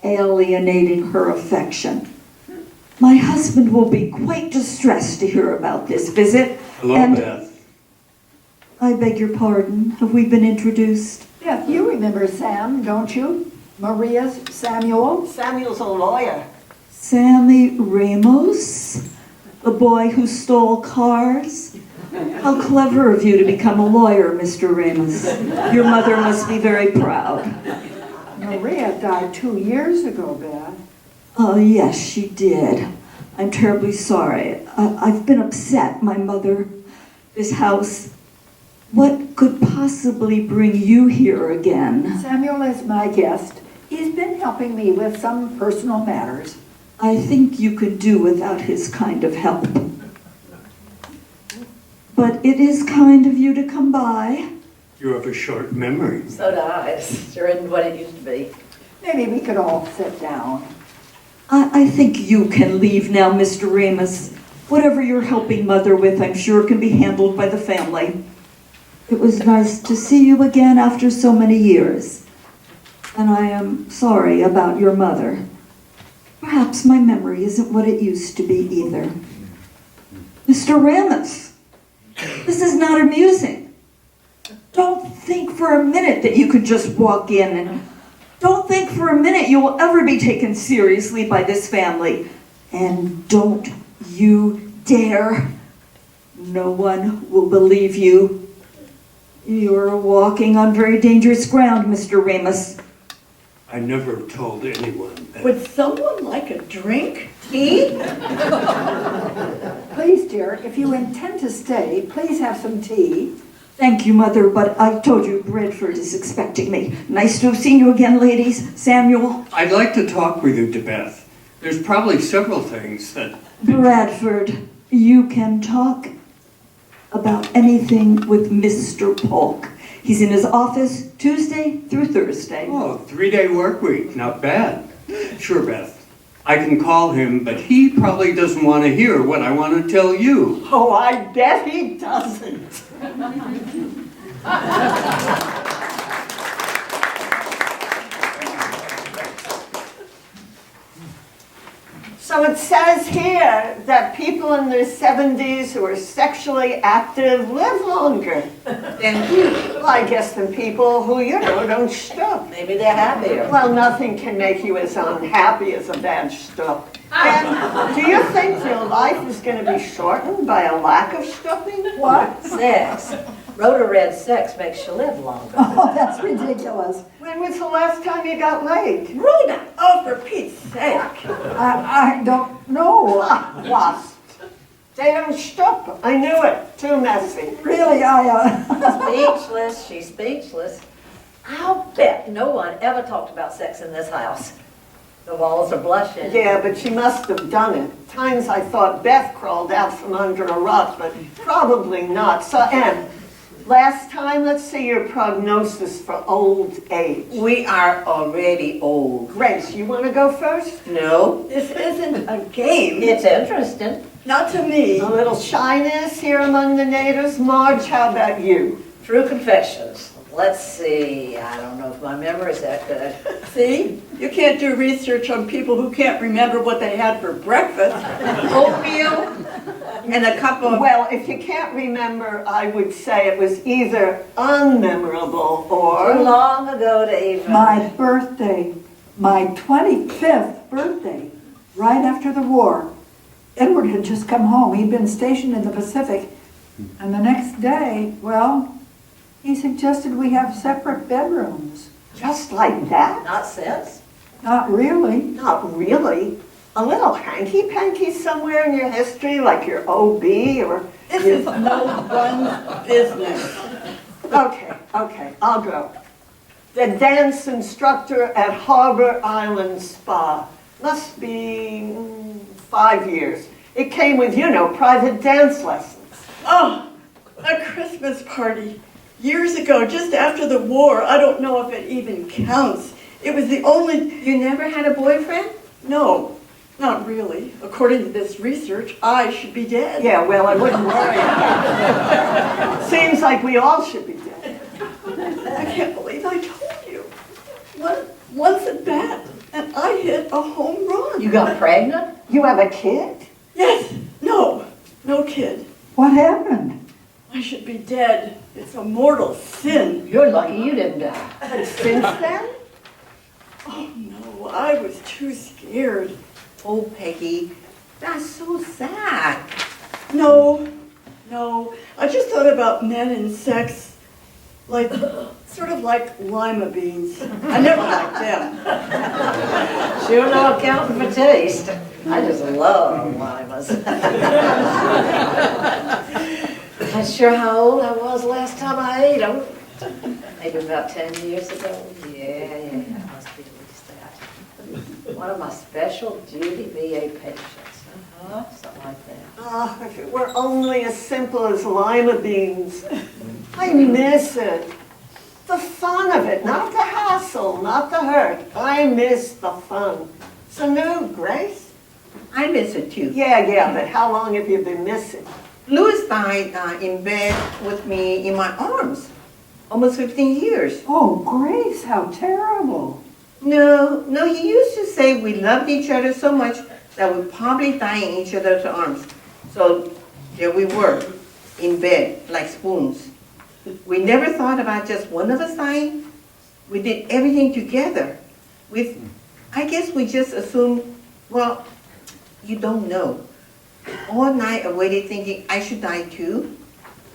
alienating her affection. My husband will be quite distressed to hear about this visit. Hello, and Beth. I beg your pardon. Have we been introduced? Beth, you remember Sam, don't you? Maria's Samuel. Samuel's a lawyer. Sammy Ramos, the boy who stole cars. How clever of you to become a lawyer, Mr. Ramos. Your mother must be very proud. Maria died 2 years ago, Beth. Oh, yes, she did. I'm terribly sorry. I've been upset, my mother. This house. What could possibly bring you here again? Samuel is my guest. He's been helping me with some personal matters. I think you could do without his kind of help. But it is kind of you to come by. You have a short memory. So do I. It sure isn't what it used to be. Maybe we could all sit down. I think you can leave now, Mr. Ramos. Whatever you're helping Mother with, I'm sure can be handled by the family. It was nice to see you again after so many years. And I am sorry about your mother. Perhaps my memory isn't what it used to be either. Mr. Ramos, this is not amusing. Don't think for a minute that you could just walk in, and don't think for a minute you will ever be taken seriously by this family. And don't you dare. No one will believe you. You're walking on very dangerous ground, Mr. Ramos. I never told anyone that. Would someone like a drink? Tea? Please, dear, if you intend to stay, please have some tea. Thank you, Mother, but I told you Bradford is expecting me. Nice to have seen you again, ladies. Samuel. I'd like to talk with you, Beth. There's probably several things that. Bradford, you can talk about anything with Mr. Polk. He's in his office Tuesday through Thursday. Oh, 3-day work week. Not bad. Sure, Beth. I can call him, but he probably doesn't want to hear what I want to tell you. Oh, I bet he doesn't. So it says here that people in their 70s who are sexually active live longer. Thank you. Well, I guess than people who, don't shtup. Maybe they're happier. Well, nothing can make you as unhappy as a bad shtup. And do you think your life is going to be shortened by a lack of shtupping? What? Sex. Rhoda read sex makes you live longer. Oh, that's ridiculous. When was the last time you got laid? Rhoda, oh, for Pete's sake. I don't know. Wasp. They don't shtup. I knew it. Too messy. Really, Speechless, she's speechless. I'll bet no one ever talked about sex in this house. The walls are blushing. Yeah, but she must have done it. Times I thought Beth crawled out from under a rock, but probably not. So, Anne, last time, let's see your prognosis for old age. We are already old. Grace, you want to go first? No? This isn't a game. It's interesting. Not to me. A little shyness here among the natives. Marge, how about you? True confessions. Let's see. I don't know if my memory's that good. See? You can't do research on people who can't remember what they had for breakfast. Oatmeal and a cup of... Well, if you can't remember, I would say it was either unmemorable or... Too long ago to even... my birthday, my 25th birthday, right after the war. Edward had just come home. He'd been stationed in the Pacific. And the next day, well, he suggested we have separate bedrooms. Just like that? Not since. Not really. Not really. A little hanky-panky somewhere in your history, like your OB or... This is no one's business. Okay, I'll go. The dance instructor at Harbor Island Spa. Must be 5 years. It came with, private dance lessons. Oh, a Christmas party. Years ago, just after the war. I don't know if it even counts. It was the only... You never had a boyfriend? No, not really. According to this research, I should be dead. Yeah, well, I wouldn't worry. Seems like we all should be dead. I can't believe I told you. Once at bat, and I hit a home run. You got pregnant? You have a kid? Yes, no kid. What happened? I should be dead. It's a mortal sin. You're lucky you didn't die. But since then? Oh no, I was too scared. Oh, Peggy, that's so sad. No, I just thought about men and sex, sort of like lima beans. I never liked them. Sure no accounting for taste. I just love limas. Not sure how old I was last time I ate them. Maybe about 10 years ago. Yeah, must be at least that. One of my special duty VA patients. Something like that. Oh, if it were only as simple as lima beans. I miss it. The fun of it, not the hassle, not the hurt. I miss the fun. So new, Grace? I miss it too. Yeah, but how long have you been missing? Louis died in bed with me in my arms. Almost 15 years. Oh, Grace, how terrible. No, he used to say we loved each other so much that we'd probably die in each other's arms. So there we were, in bed, like spoons. We never thought about just one of us dying. We did everything together. I guess we just assumed, well, you don't know. All night I waited thinking I should die too.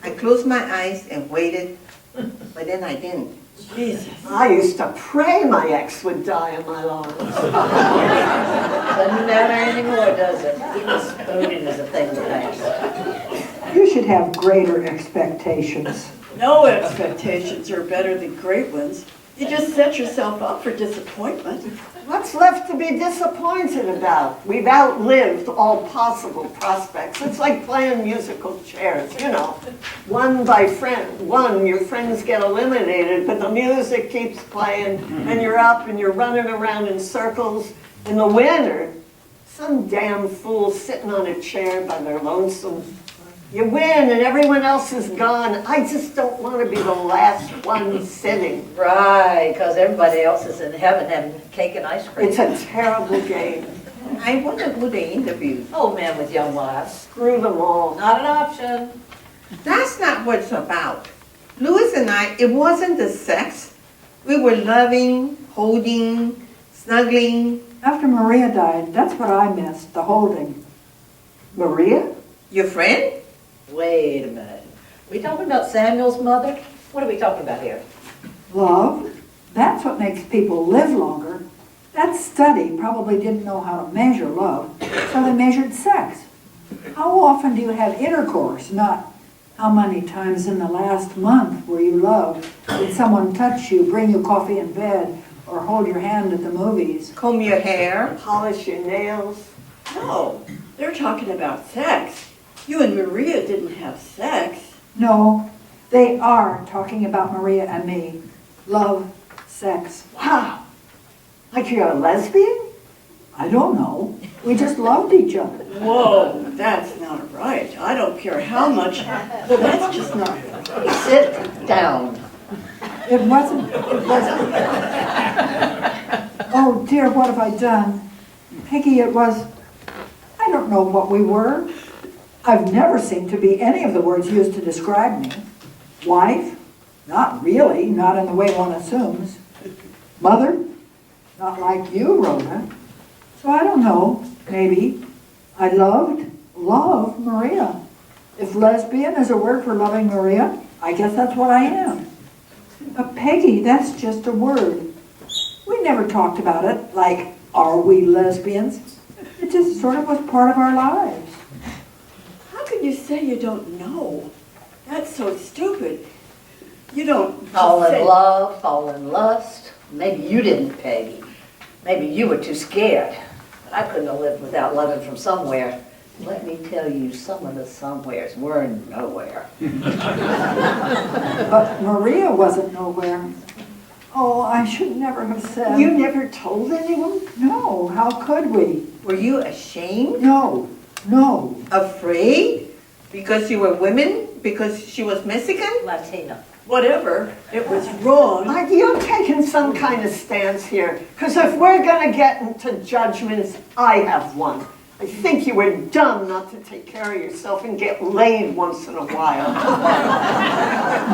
I closed my eyes and waited, but then I didn't. Jesus. I used to pray my ex would die in my arms. Doesn't matter anymore, does it? Even spooning is a thing of the past. You should have greater expectations. No expectations are better than great ones. You just set yourself up for disappointment. What's left to be disappointed about? We've outlived all possible prospects. It's like playing musical chairs, One by friend. Your friends get eliminated, but the music keeps playing, and you're up and you're running around in circles. And the winner, some damn fool sitting on a chair by their lonesome. You win and everyone else is gone. I just don't want to be the last one sitting. Right, because everybody else is in heaven having cake and ice cream. It's a terrible game. I wonder who they interviewed. Old men with young wives. Screw them all. Not an option. That's not what it's about. Louis and I, it wasn't the sex. We were loving, holding, snuggling. After Maria died, that's what I missed, the holding. Maria? Your friend? Wait a minute. We talking about Samuel's mother? What are we talking about here? Love, that's what makes people live longer. That study probably didn't know how to measure love, so they measured sex. How often do you have intercourse, not how many times in the last month were you loved? Did someone touch you, bring you coffee in bed, or hold your hand at the movies? Comb your hair? Polish your nails? No, they're talking about sex. You and Maria didn't have sex. No, they are talking about Maria and me. Love, sex. Wow. Like you're a lesbian? I don't know. We just loved each other. Whoa, that's not right. I don't care how much. Well, that's just not right. Sit down. It wasn't. Oh dear, what have I done? Peggy, it was, I don't know what we were. I've never seemed to be any of the words used to describe me. Wife? Not really, not in the way one assumes. Mother? Not like you, Rhoda. So I don't know, maybe. I loved Maria. If lesbian is a word for loving Maria, I guess that's what I am. But Peggy, that's just a word. We never talked about it, like, are we lesbians? It just sort of was part of our lives. How can you say you don't know? That's so stupid. You don't just Fall in say- love, fall in lust. Maybe you didn't, Peggy. Maybe you were too scared. But I couldn't have lived without loving from somewhere. Let me tell you, some of the somewheres were nowhere. But Maria wasn't nowhere. Oh, I should never have said. You never told anyone? No, how could we? Were you ashamed? No. Afraid? Because you were women? Because she was Mexican? Latina. Whatever, it was wrong. Are you taking some kind of stance here? Because if we're going to get into judgments, I have one. I think you were dumb not to take care of yourself and get laid once in a while.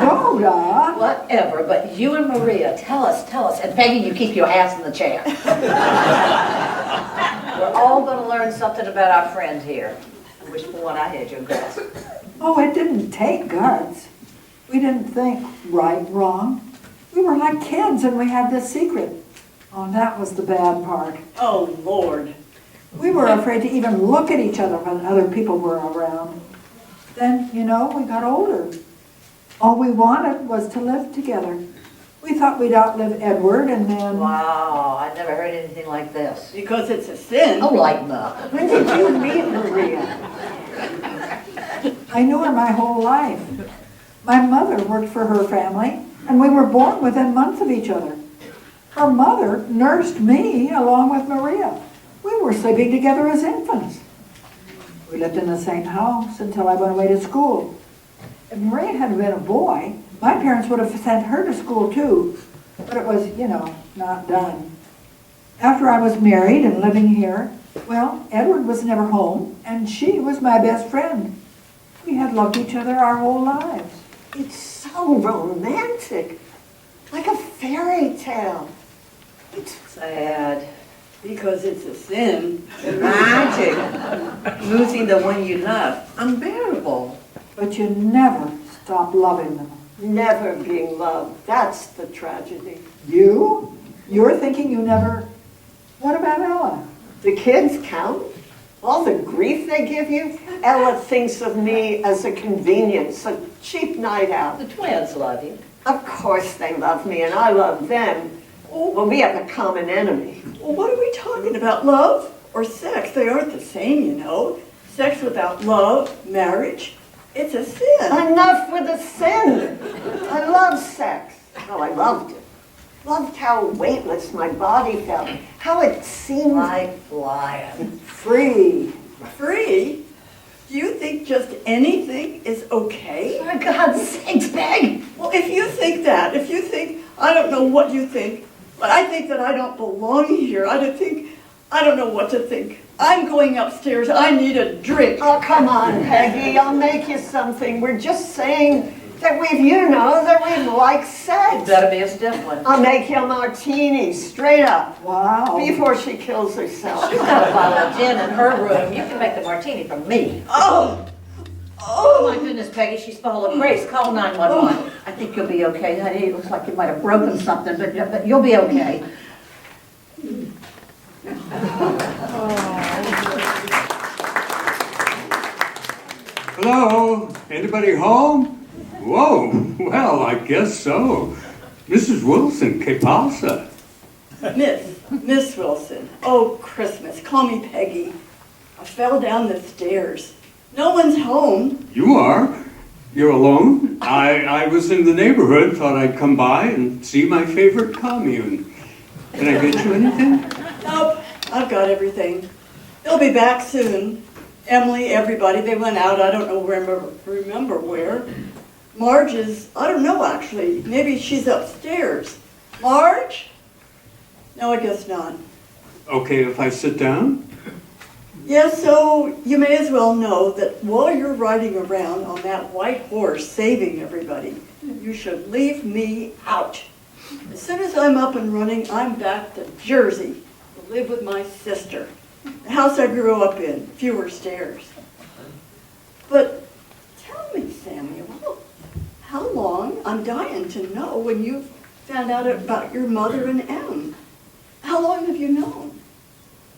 Rhoda. Whatever, but you and Maria, tell us. And Peggy, you keep your ass in the chair. We're all going to learn something about our friend here. I wish for one I had your guts. Oh, it didn't take guts. We didn't think right, wrong. We were like kids and we had this secret. Oh, that was the bad part. Oh, Lord. We were afraid to even look at each other when other people were around. Then, we got older. All we wanted was to live together. We thought we'd outlive Edward and then... Wow, I never heard anything like this. Because it's a sin. Oh, lighten up. When did you meet Maria? I knew her my whole life. My mother worked for her family, and we were born within months of each other. Her mother nursed me along with Maria. We were sleeping together as infants. We lived in the same house until I went away to school. If Maria had been a boy, my parents would have sent her to school too, but it was, not done. After I was married and living here, well, Edward was never home, and she was my best friend. We had loved each other our whole lives. It's so romantic. Like a fairy tale. It's Sad. Because it's a sin. Tragic. Losing the one you love. Unbearable. But you never stop loving them. never being loved. That's the tragedy. You? You're thinking you never... What about Ella? The kids count. All the grief they give you. Ella thinks of me as a convenience, a cheap night out. The twins love you. Of course they love me and I love them. Well, we have a common enemy. Well, what are we talking about? Love or sex? They aren't the same, you know. Sex without love, marriage, it's a sin. Enough with the sin. I love sex. Well, I loved it. Loved how weightless my body felt. How it seemed Like flying. free. Free? Do you think just anything is okay? For God's sakes, Peg! Well, if you think that, I don't know what you think, but I think that I don't belong here. I I don't know what to think. I'm going upstairs. I need a drink. Oh, come on, Peggy, I'll make you something. We're just saying that that we like sex. Better be a stiff one. I'll make you a martini, straight up, Wow. before she kills herself. She's got a bottle of gin in her room. You can make the martini for me. Oh, Oh my goodness, Peggy, she's fallen. Grace, call 911. I think you'll be okay, honey. It looks like you might have broken something, but you'll be okay. Hello? Anybody home? Whoa, well, I guess so. Mrs. Wilson, que pasa? Miss Wilson. Oh, Christmas. Call me Peggy. I fell down the stairs. No one's home. You are? You're alone? I was in the neighborhood, thought I'd come by and see my favorite commune. Can I get you anything? Nope, I've got everything. They'll be back soon. Emily, everybody, they went out. I don't know remember where. Marge is, I don't know actually. Maybe she's upstairs. Marge? No, I guess not. Okay, if I sit down? Yes, so you may as well know that while you're riding around on that white horse saving everybody, you should leave me out. As soon as I'm up and running, I'm back to Jersey to live with my sister. The house I grew up in, fewer stairs. But tell me, Samuel, how long, I'm dying to know when you found out about your mother and Em. How long have you known?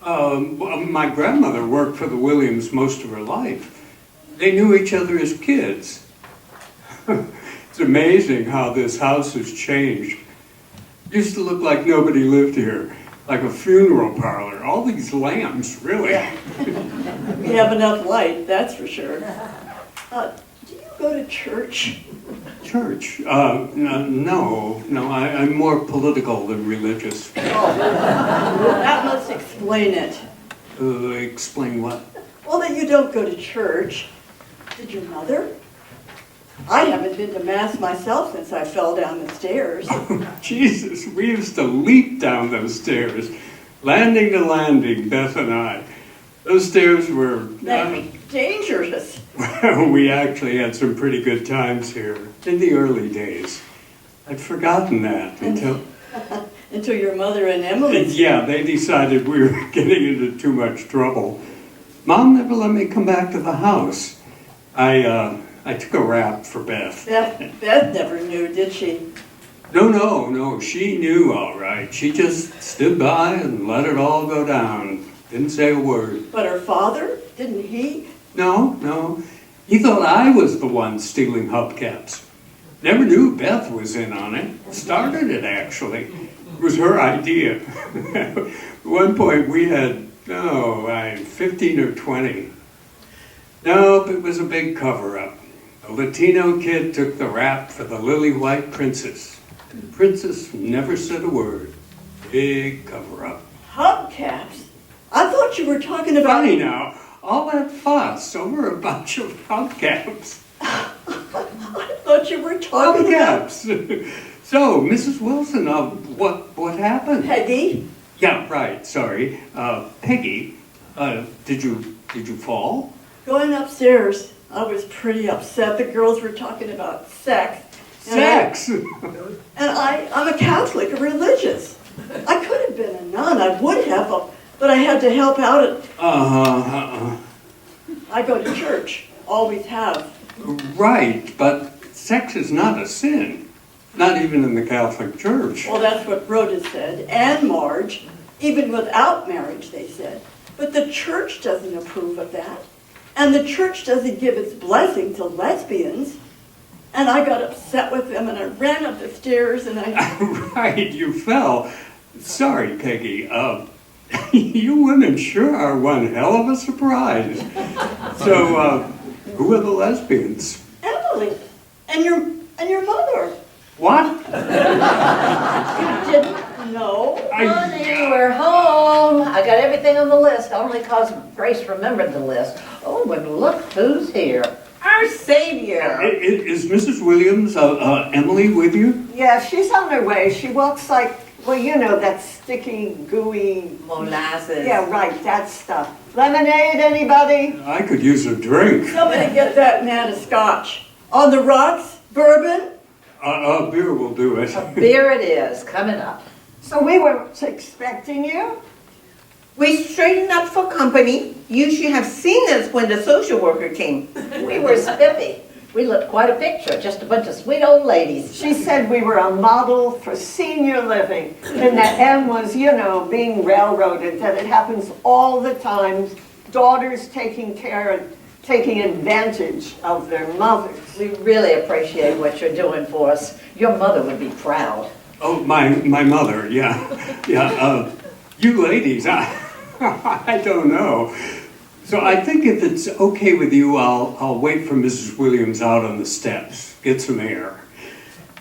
Well, my grandmother worked for the Williams most of her life. They knew each other as kids. It's amazing how this house has changed. Used to look like nobody lived here, like a funeral parlor. All these lamps, really. Yeah. We have enough light, that's for sure. Do you go to church? Church? No, I'm more political than religious. That must explain it. Explain what? Well, that you don't go to church. Did your mother? I haven't been to Mass myself since I fell down the stairs. Jesus, we used to leap down those stairs, landing to landing, Beth and I. Those stairs were... That'd be dangerous. Well, we actually had some pretty good times here in the early days. I'd forgotten that until... Until your mother and Emily... Yeah, they decided we were getting into too much trouble. Mom never let me come back to the house. I took a rap for Beth. Beth never knew, did she? No, she knew all right. She just stood by and let it all go down. Didn't say a word. But her father, didn't he? No. He thought I was the one stealing hubcaps. Never knew Beth was in on it. Started it, actually. It was her idea. At one point we had, 15 or 20. Nope, it was a big cover-up. A Latino kid took the rap for the lily white princess. And the princess never said a word. Big cover-up. Hubcaps? I thought you were talking about... Funny now, all that fuss over a bunch of hubcaps. I thought you were talking about... Hubcaps. So, Mrs. Wilson, what happened? Peggy? Yeah, right, sorry. Peggy, did you fall? Going upstairs, I was pretty upset. The girls were talking about sex. Sex? And I'm a Catholic, a religious. I could have been a nun, I would have, but I had to help out at... I go to church, always have. Right, but sex is not a sin. Not even in the Catholic Church. Well, that's what Rhoda said, and Marge. Even without marriage, they said. But the church doesn't approve of that. And the church doesn't give its blessing to lesbians. And I got upset with them, and I ran up the stairs, and I... Right, you fell. Sorry, Peggy. You women sure are one hell of a surprise. So, who are the lesbians? Emily, and your mother. What? You didn't know? Honey, we're home. I got everything on the list, only because Grace remembered the list. Oh, and look who's here. Our savior. Is Mrs. Williams, Emily with you? Yeah, she's on her way. She walks like Well, you know, that sticky, gooey, Molasses. yeah, right, that stuff. Lemonade, anybody? I could use a drink. Somebody get that man a scotch. On the rocks, bourbon. Beer will do it. Beer it is, coming up. So we were expecting you? We straightened up for company. You should have seen us when the social worker came. We were spiffy. We looked quite a picture, just a bunch of sweet old ladies. She said we were a model for senior living, and that M was, you know, being railroaded, that it happens all the time. Daughters taking advantage of their mothers. We really appreciate what you're doing for us. Your mother would be proud. Oh, my mother, yeah. Yeah, you ladies, I don't know. So I think if it's okay with you, I'll wait for Mrs. Williams out on the steps, get some air.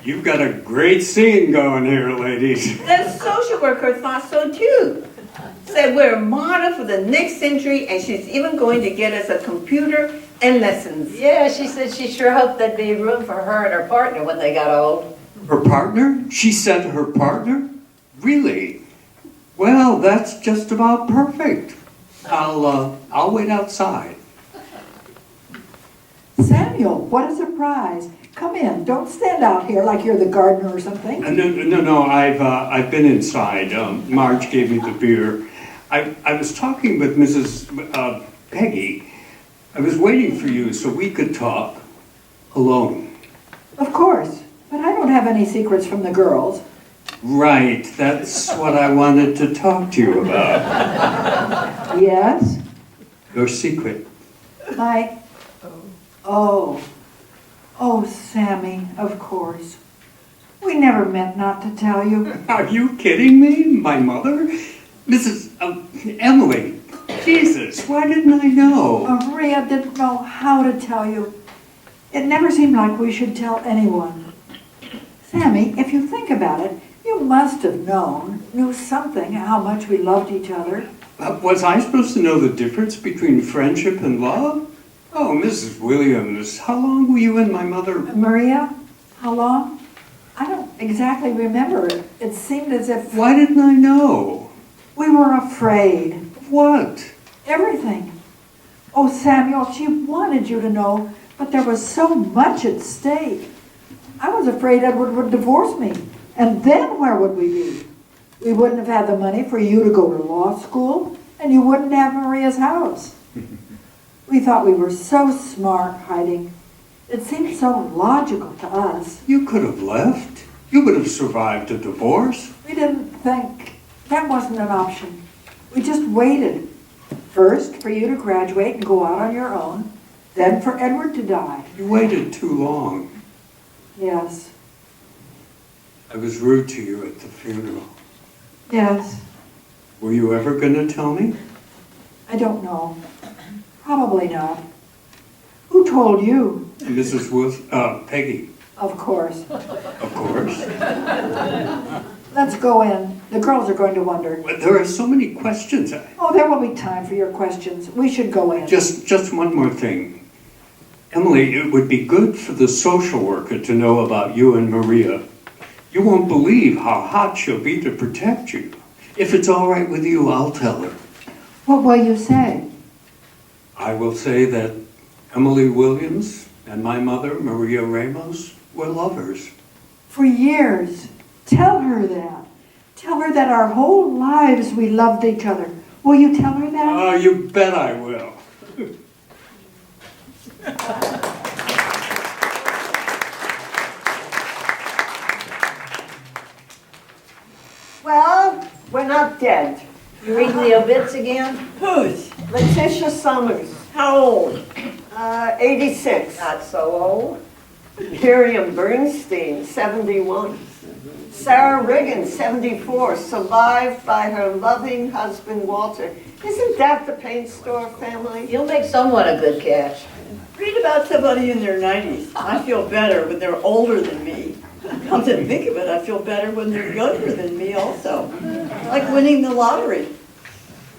You've got a great scene going here, ladies. The social worker thought so too. Said we're a model for the next century, and she's even going to get us a computer and lessons. Yeah, she said she sure hoped there'd be room for her and her partner when they got old. Her partner? She said her partner? Really? Well, that's just about perfect. I'll wait outside. Samuel, what a surprise. Come in, don't stand out here like you're the gardener or something. No, I've been inside. Marge gave me the beer. I was talking with Mrs. Peggy. I was waiting for you so we could talk alone. Of course, but I don't have any secrets from the girls. Right, that's what I wanted to talk to you about. Yes? Your secret. Oh, Sammy, of course. We never meant not to tell you. Are you kidding me? My mother? Mrs. Emily. Jesus, why didn't I know? Maria didn't know how to tell you. It never seemed like we should tell anyone. Sammy, if you think about it, you must have knew something, how much we loved each other. Was I supposed to know the difference between friendship and love? Oh, Mrs. Williams, how long were you and my mother? Maria, how long? I don't exactly remember. It seemed as if Why didn't I know? we were afraid. What? Everything. Oh, Samuel, she wanted you to know, but there was so much at stake. I was afraid Edward would divorce me, and then where would we be? We wouldn't have had the money for you to go to law school, and you wouldn't have Maria's house. We thought we were so smart hiding. It seemed so logical to us. You could have left. You would have survived a divorce. We didn't think that wasn't an option. We just waited. First, for you to graduate and go out on your own, then for Edward to die. You waited too long. Yes, I was rude to you at the funeral. yes, Were you ever going to tell me? I don't know. Probably not. Who told you? Mrs. Peggy, Of course. of course. Let's go in. The girls are going to wonder. But there are so many questions. Oh, there will be time for your questions. We should go in. Just one more thing. Emily, it would be good for the social worker to know about you and Maria. You won't believe how hot she'll be to protect you. If it's all right with you, I'll tell her. What will you say? I will say that Emily Williams and my mother, Maria Ramos, were lovers. For years. Tell her that. Tell her that our whole lives we loved each other. Will you tell her that? Oh, you bet I will. Well, we're not dead. You reading the obits again? Whose? Letitia Summers, How old? 86. Not so old. Miriam Bernstein, 71. Sarah Riggin, 74, survived by her loving husband, Walter. Isn't that the paint store family? You'll make someone a good catch. Read about somebody in their 90s. I feel better when they're older than me. Come to think of it, I feel better when they're younger than me also. Like winning the lottery.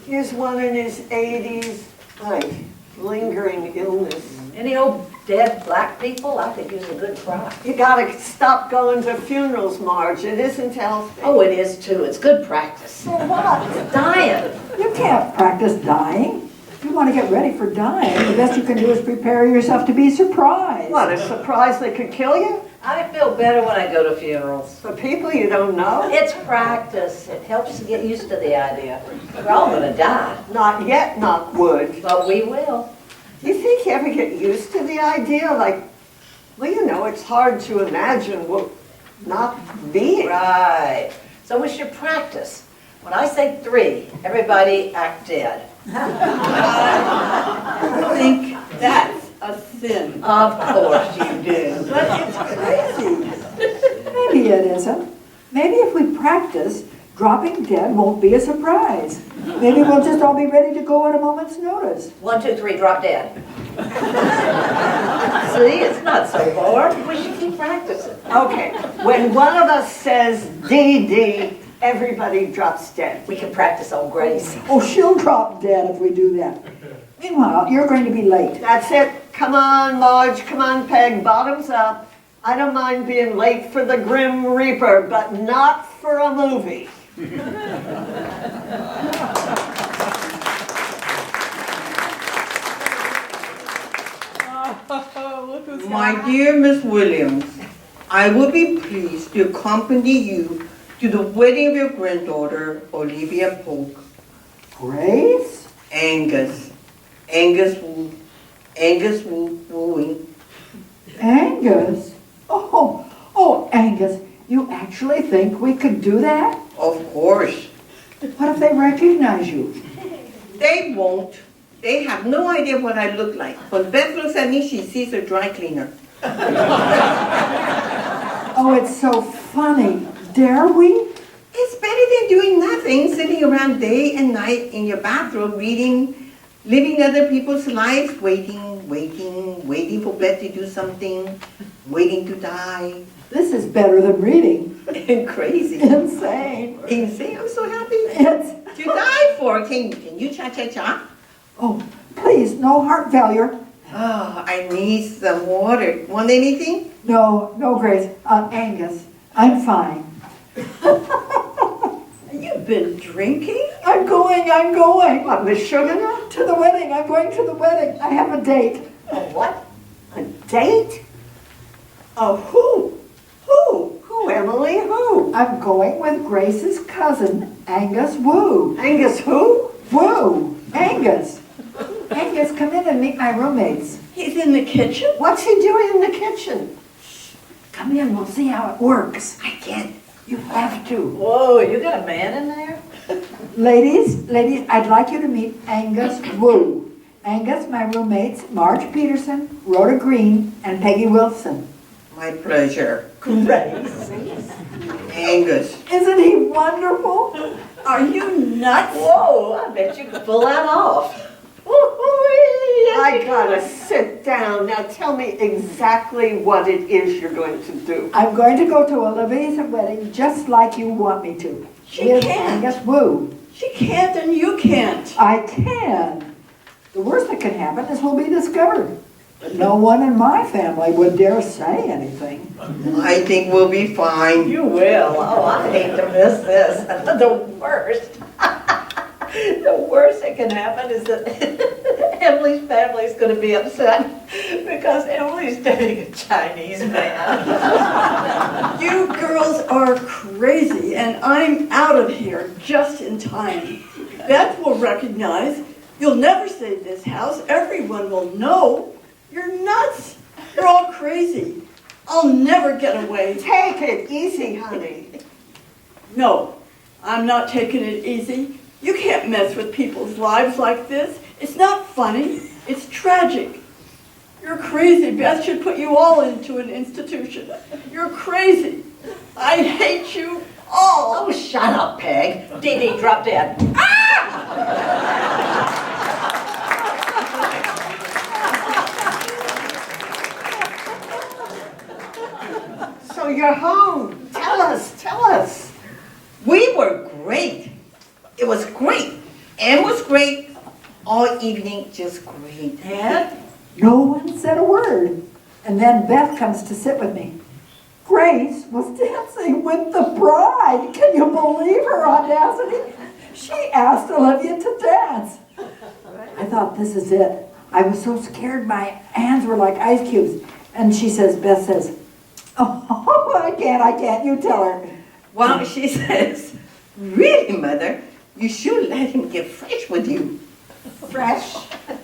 Here's one in his 80s, like lingering illness. Any old dead black people, I could use a good cry. You gotta stop going to funerals, Marge. It isn't healthy. Oh, it is too. It's good practice. For what? Dying. You can't practice dying. If you want to get ready for dying, the best you can do is prepare yourself to be surprised. What, a surprise that could kill you? I feel better when I go to funerals. For people you don't know? It's practice. It helps to get used to the idea. We're all gonna die, Not yet, knock wood. but we will. Do you think you ever get used to the idea? Like, well, you know, it's hard to imagine what not being. Right. So we should practice. When I say 3, everybody act dead. I think that's a sin. Of course you do. But it's crazy. Maybe it isn't. Maybe if we practice, dropping dead won't be a surprise. Maybe we'll just all be ready to go at a moment's notice. 1, 2, 3, drop dead. See, it's not so hard. We should keep practicing. Okay, when one of us says DD, everybody drops dead. We can practice on Grace. Oh, she'll drop dead if we do that. Meanwhile, you're going to be late. That's it. Come on, Marge. Come on, Peg. Bottoms up. I don't mind being late for the Grim Reaper, but not for a movie. My dear Miss Williams, I would be pleased to accompany you to the wedding of your granddaughter, Olivia Polk. Grace? Angus wooing. Angus? Oh, Angus, you actually think we could do that? Of course. What if they recognize you? They won't. They have no idea what I look like. When Beth looks at me, she sees a dry cleaner. Oh, it's so funny. Dare we? It's better than doing nothing, sitting around day and night in your bathroom, reading, living other people's lives, waiting for Beth to do something, waiting to die. This is better than reading. Crazy. Insane. Insane. I'm so happy. It's... To die for. Can you cha-cha-cha? Oh, please, no heart failure. Oh, I need some water. Want anything? No, Grace. Angus, I'm fine. You've been drinking? I'm going. What, Miss Sugarnut? To the wedding. I'm going to the wedding. I have a date. What? A date? Oh, who? Who, Emily? Who? I'm going with Grace's cousin, Angus Woo. Angus who? Woo! Angus! Angus, come in and meet my roommates. He's in the kitchen? What's he doing in the kitchen? Come in, we'll see how it works. I can't. You have to. Whoa, you got a man in there? Ladies, I'd like you to meet Angus Woo. Angus, my roommates, Marge Peterson, Rhoda Green, and Peggy Wilson. My pleasure. Grace. Angus. Isn't he wonderful? Are you nuts? Whoa, I bet you could pull that off. I gotta sit down. Now tell me exactly what it is you're going to do. I'm going to go to Olivia's wedding just like you want me to. She With can't. Angus Woo. She can't and you can't. I can. The worst that can happen is we'll be discovered. But no one in my family would dare say anything. I think we'll be fine. You will. Oh, I hate to miss this. The worst. The worst that can happen is that Emily's family is going to be upset because Emily's dating a Chinese man. You girls are crazy and I'm out of here just in time. Beth will recognize. You'll never save this house. Everyone will know. You're nuts. You're all crazy. I'll never get away. Take it easy, honey. No, I'm not taking it easy. You can't mess with people's lives like this. It's not funny. It's tragic. You're crazy. Beth should put you all into an institution. You're crazy. I hate you all. Oh, shut up, Peg. Dee Dee, drop dead. So you're home. Tell us. We were great. It was great. Anne was great. All evening, just great. Dad? No one said a word. And then Beth comes to sit with me. Grace was dancing with the bride. Can you believe her audacity? She asked Olivia to dance. I thought, this is it. I was so scared, my hands were like ice cubes. And Beth says, oh, I can't, you tell her. Well, she says, really, Mother, you should let him get fresh with you. Fresh?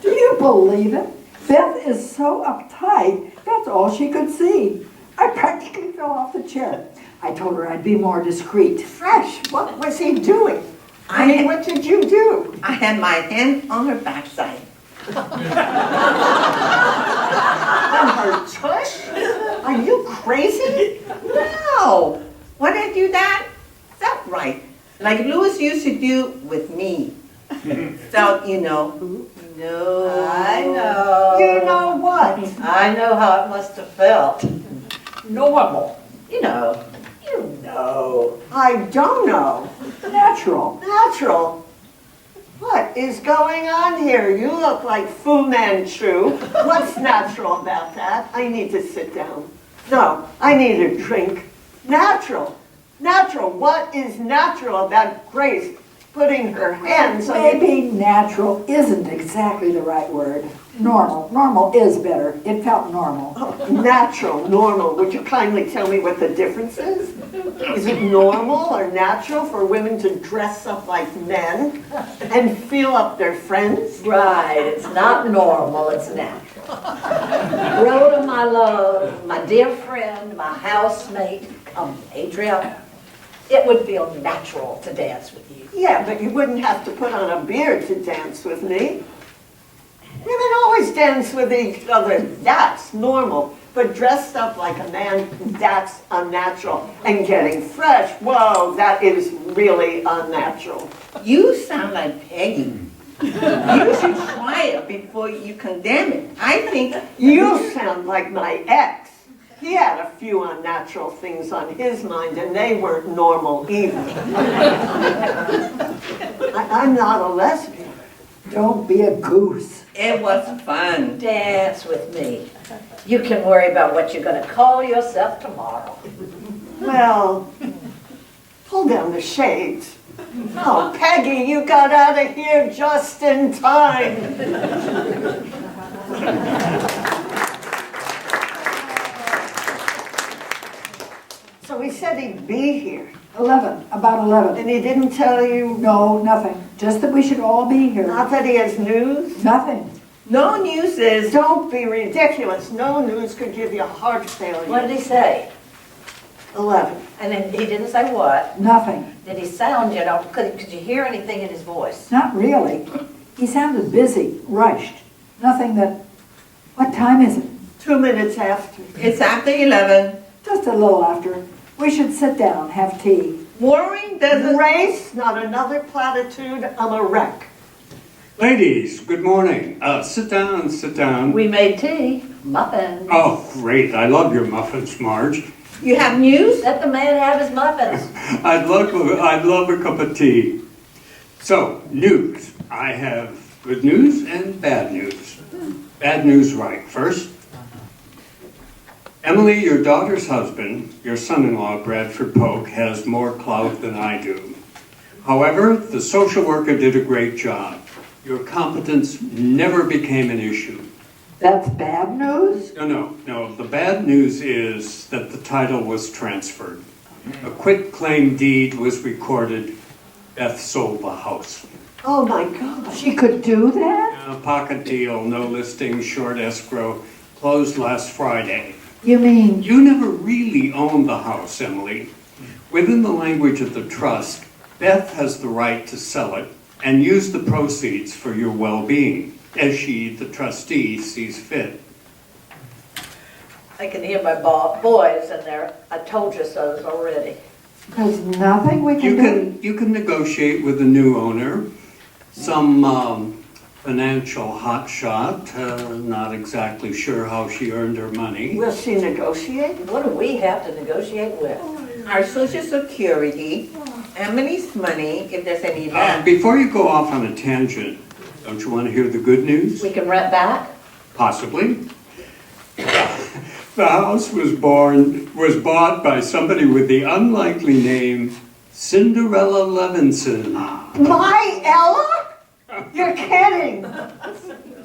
Do you believe it? Beth is so uptight, that's all she could see. I practically fell off the chair. I told her I'd be more discreet. Fresh, what was he doing? I mean, what did you do? I had my hand on her backside. On her tush? Are you crazy? No! When I do that, felt right. Like Louis used to do with me. Felt, no. I know. You know what? I know how it must have felt. Normal. You know. I don't know. Natural. Natural? What is going on here? You look like Fu Manchu. What's natural about that? I need to sit down. No, I need a drink. Natural. Natural. What is natural about Grace putting her hands on Maybe natural isn't exactly the right word. Normal. Normal is better. It felt normal. natural, normal? Would you kindly tell me what the difference is? Is it normal or natural for women to dress up like men and feel up their friends? Right, it's not normal, it's natural. Rhoda, my love, my dear friend, my housemate, compatriot, it would feel natural to dance with you. Yeah, but you wouldn't have to put on a beard to dance with me. Women always dance with each other. That's normal. But dressed up like a man, that's unnatural. And getting fresh, whoa, that is really unnatural. You sound like Peggy. You should try it before you condemn it. I think You sound like my ex. He had a few unnatural things on his mind, and they weren't normal either. I'm not a lesbian. Don't be a goose. it was fun. Dance with me. You can worry about what you're going to call yourself tomorrow. Well, pull down the shades. Oh, Peggy, you got out of here just in time. So he said he'd be here, 11, about 11. and he didn't tell you, No, nothing. Just that we should all be here. not that he has news? Nothing. No news is, Don't be ridiculous. No news could give you heart failure. What did he say? 11. And then he didn't say what. Nothing. Did he sound, could you hear anything in his voice? Not really. He sounded busy, rushed. Nothing that... What time is it? 2 minutes after. it's after 11. Just a little after. We should sit down, have tea. Worrying doesn't... Race, not another platitude. I'm a wreck. Ladies, good morning. Sit down, sit down. We made tea, muffins. Oh, great. I love your muffins, Marge. You have news? Let the man have his muffins. I'd love a cup of tea. So, news. I have good news and bad news. Bad news right. First, Emily, your daughter's husband, your son-in-law, Bradford Polk, has more clout than I do. However, the social worker did a great job. Your competence never became an issue. That's bad news? No. The bad news is that the title was transferred. A quitclaim deed was recorded. Beth sold the house. Oh my God. She could do that? A pocket deal, no listing, short escrow, closed last Friday. You mean... You never really owned the house, Emily. Within the language of the trust, Beth has the right to sell it and use the proceeds for your well-being, as she, the trustee, sees fit. I can hear my boys in there. I told you so's already. There's nothing we can do. You can negotiate with the new owner. Some financial hotshot, not exactly sure how she earned her money. Will she negotiate? What do we have to negotiate with? Our social security, Emily's money, if there's any left. Before you go off on a tangent, don't you want to hear the good news? We can rent back? Possibly. The house was bought by somebody with the unlikely name Cinderella Levinson. My Ella? You're kidding.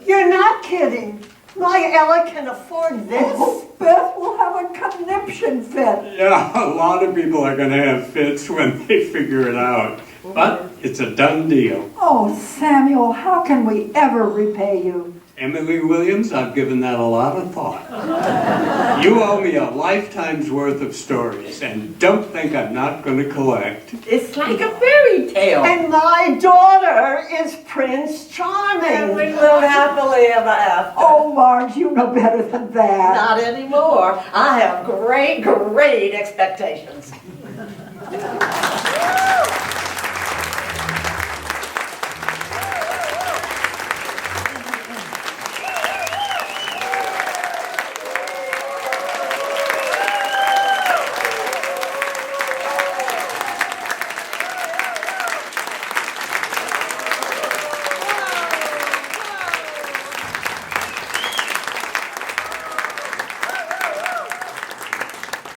You're not kidding. My Ella can afford this? Oh, Beth will have a conniption fit. Yeah, a lot of people are going to have fits when they figure it out. But it's a done deal. Oh, Samuel, how can we ever repay you? Emily Williams, I've given that a lot of thought. You owe me a lifetime's worth of stories, and don't think I'm not going to collect. It's like a fairy tale. And my daughter is Prince Charming. And we live happily ever after. Oh, Marge, you know better than that. Not anymore. I have great, great expectations.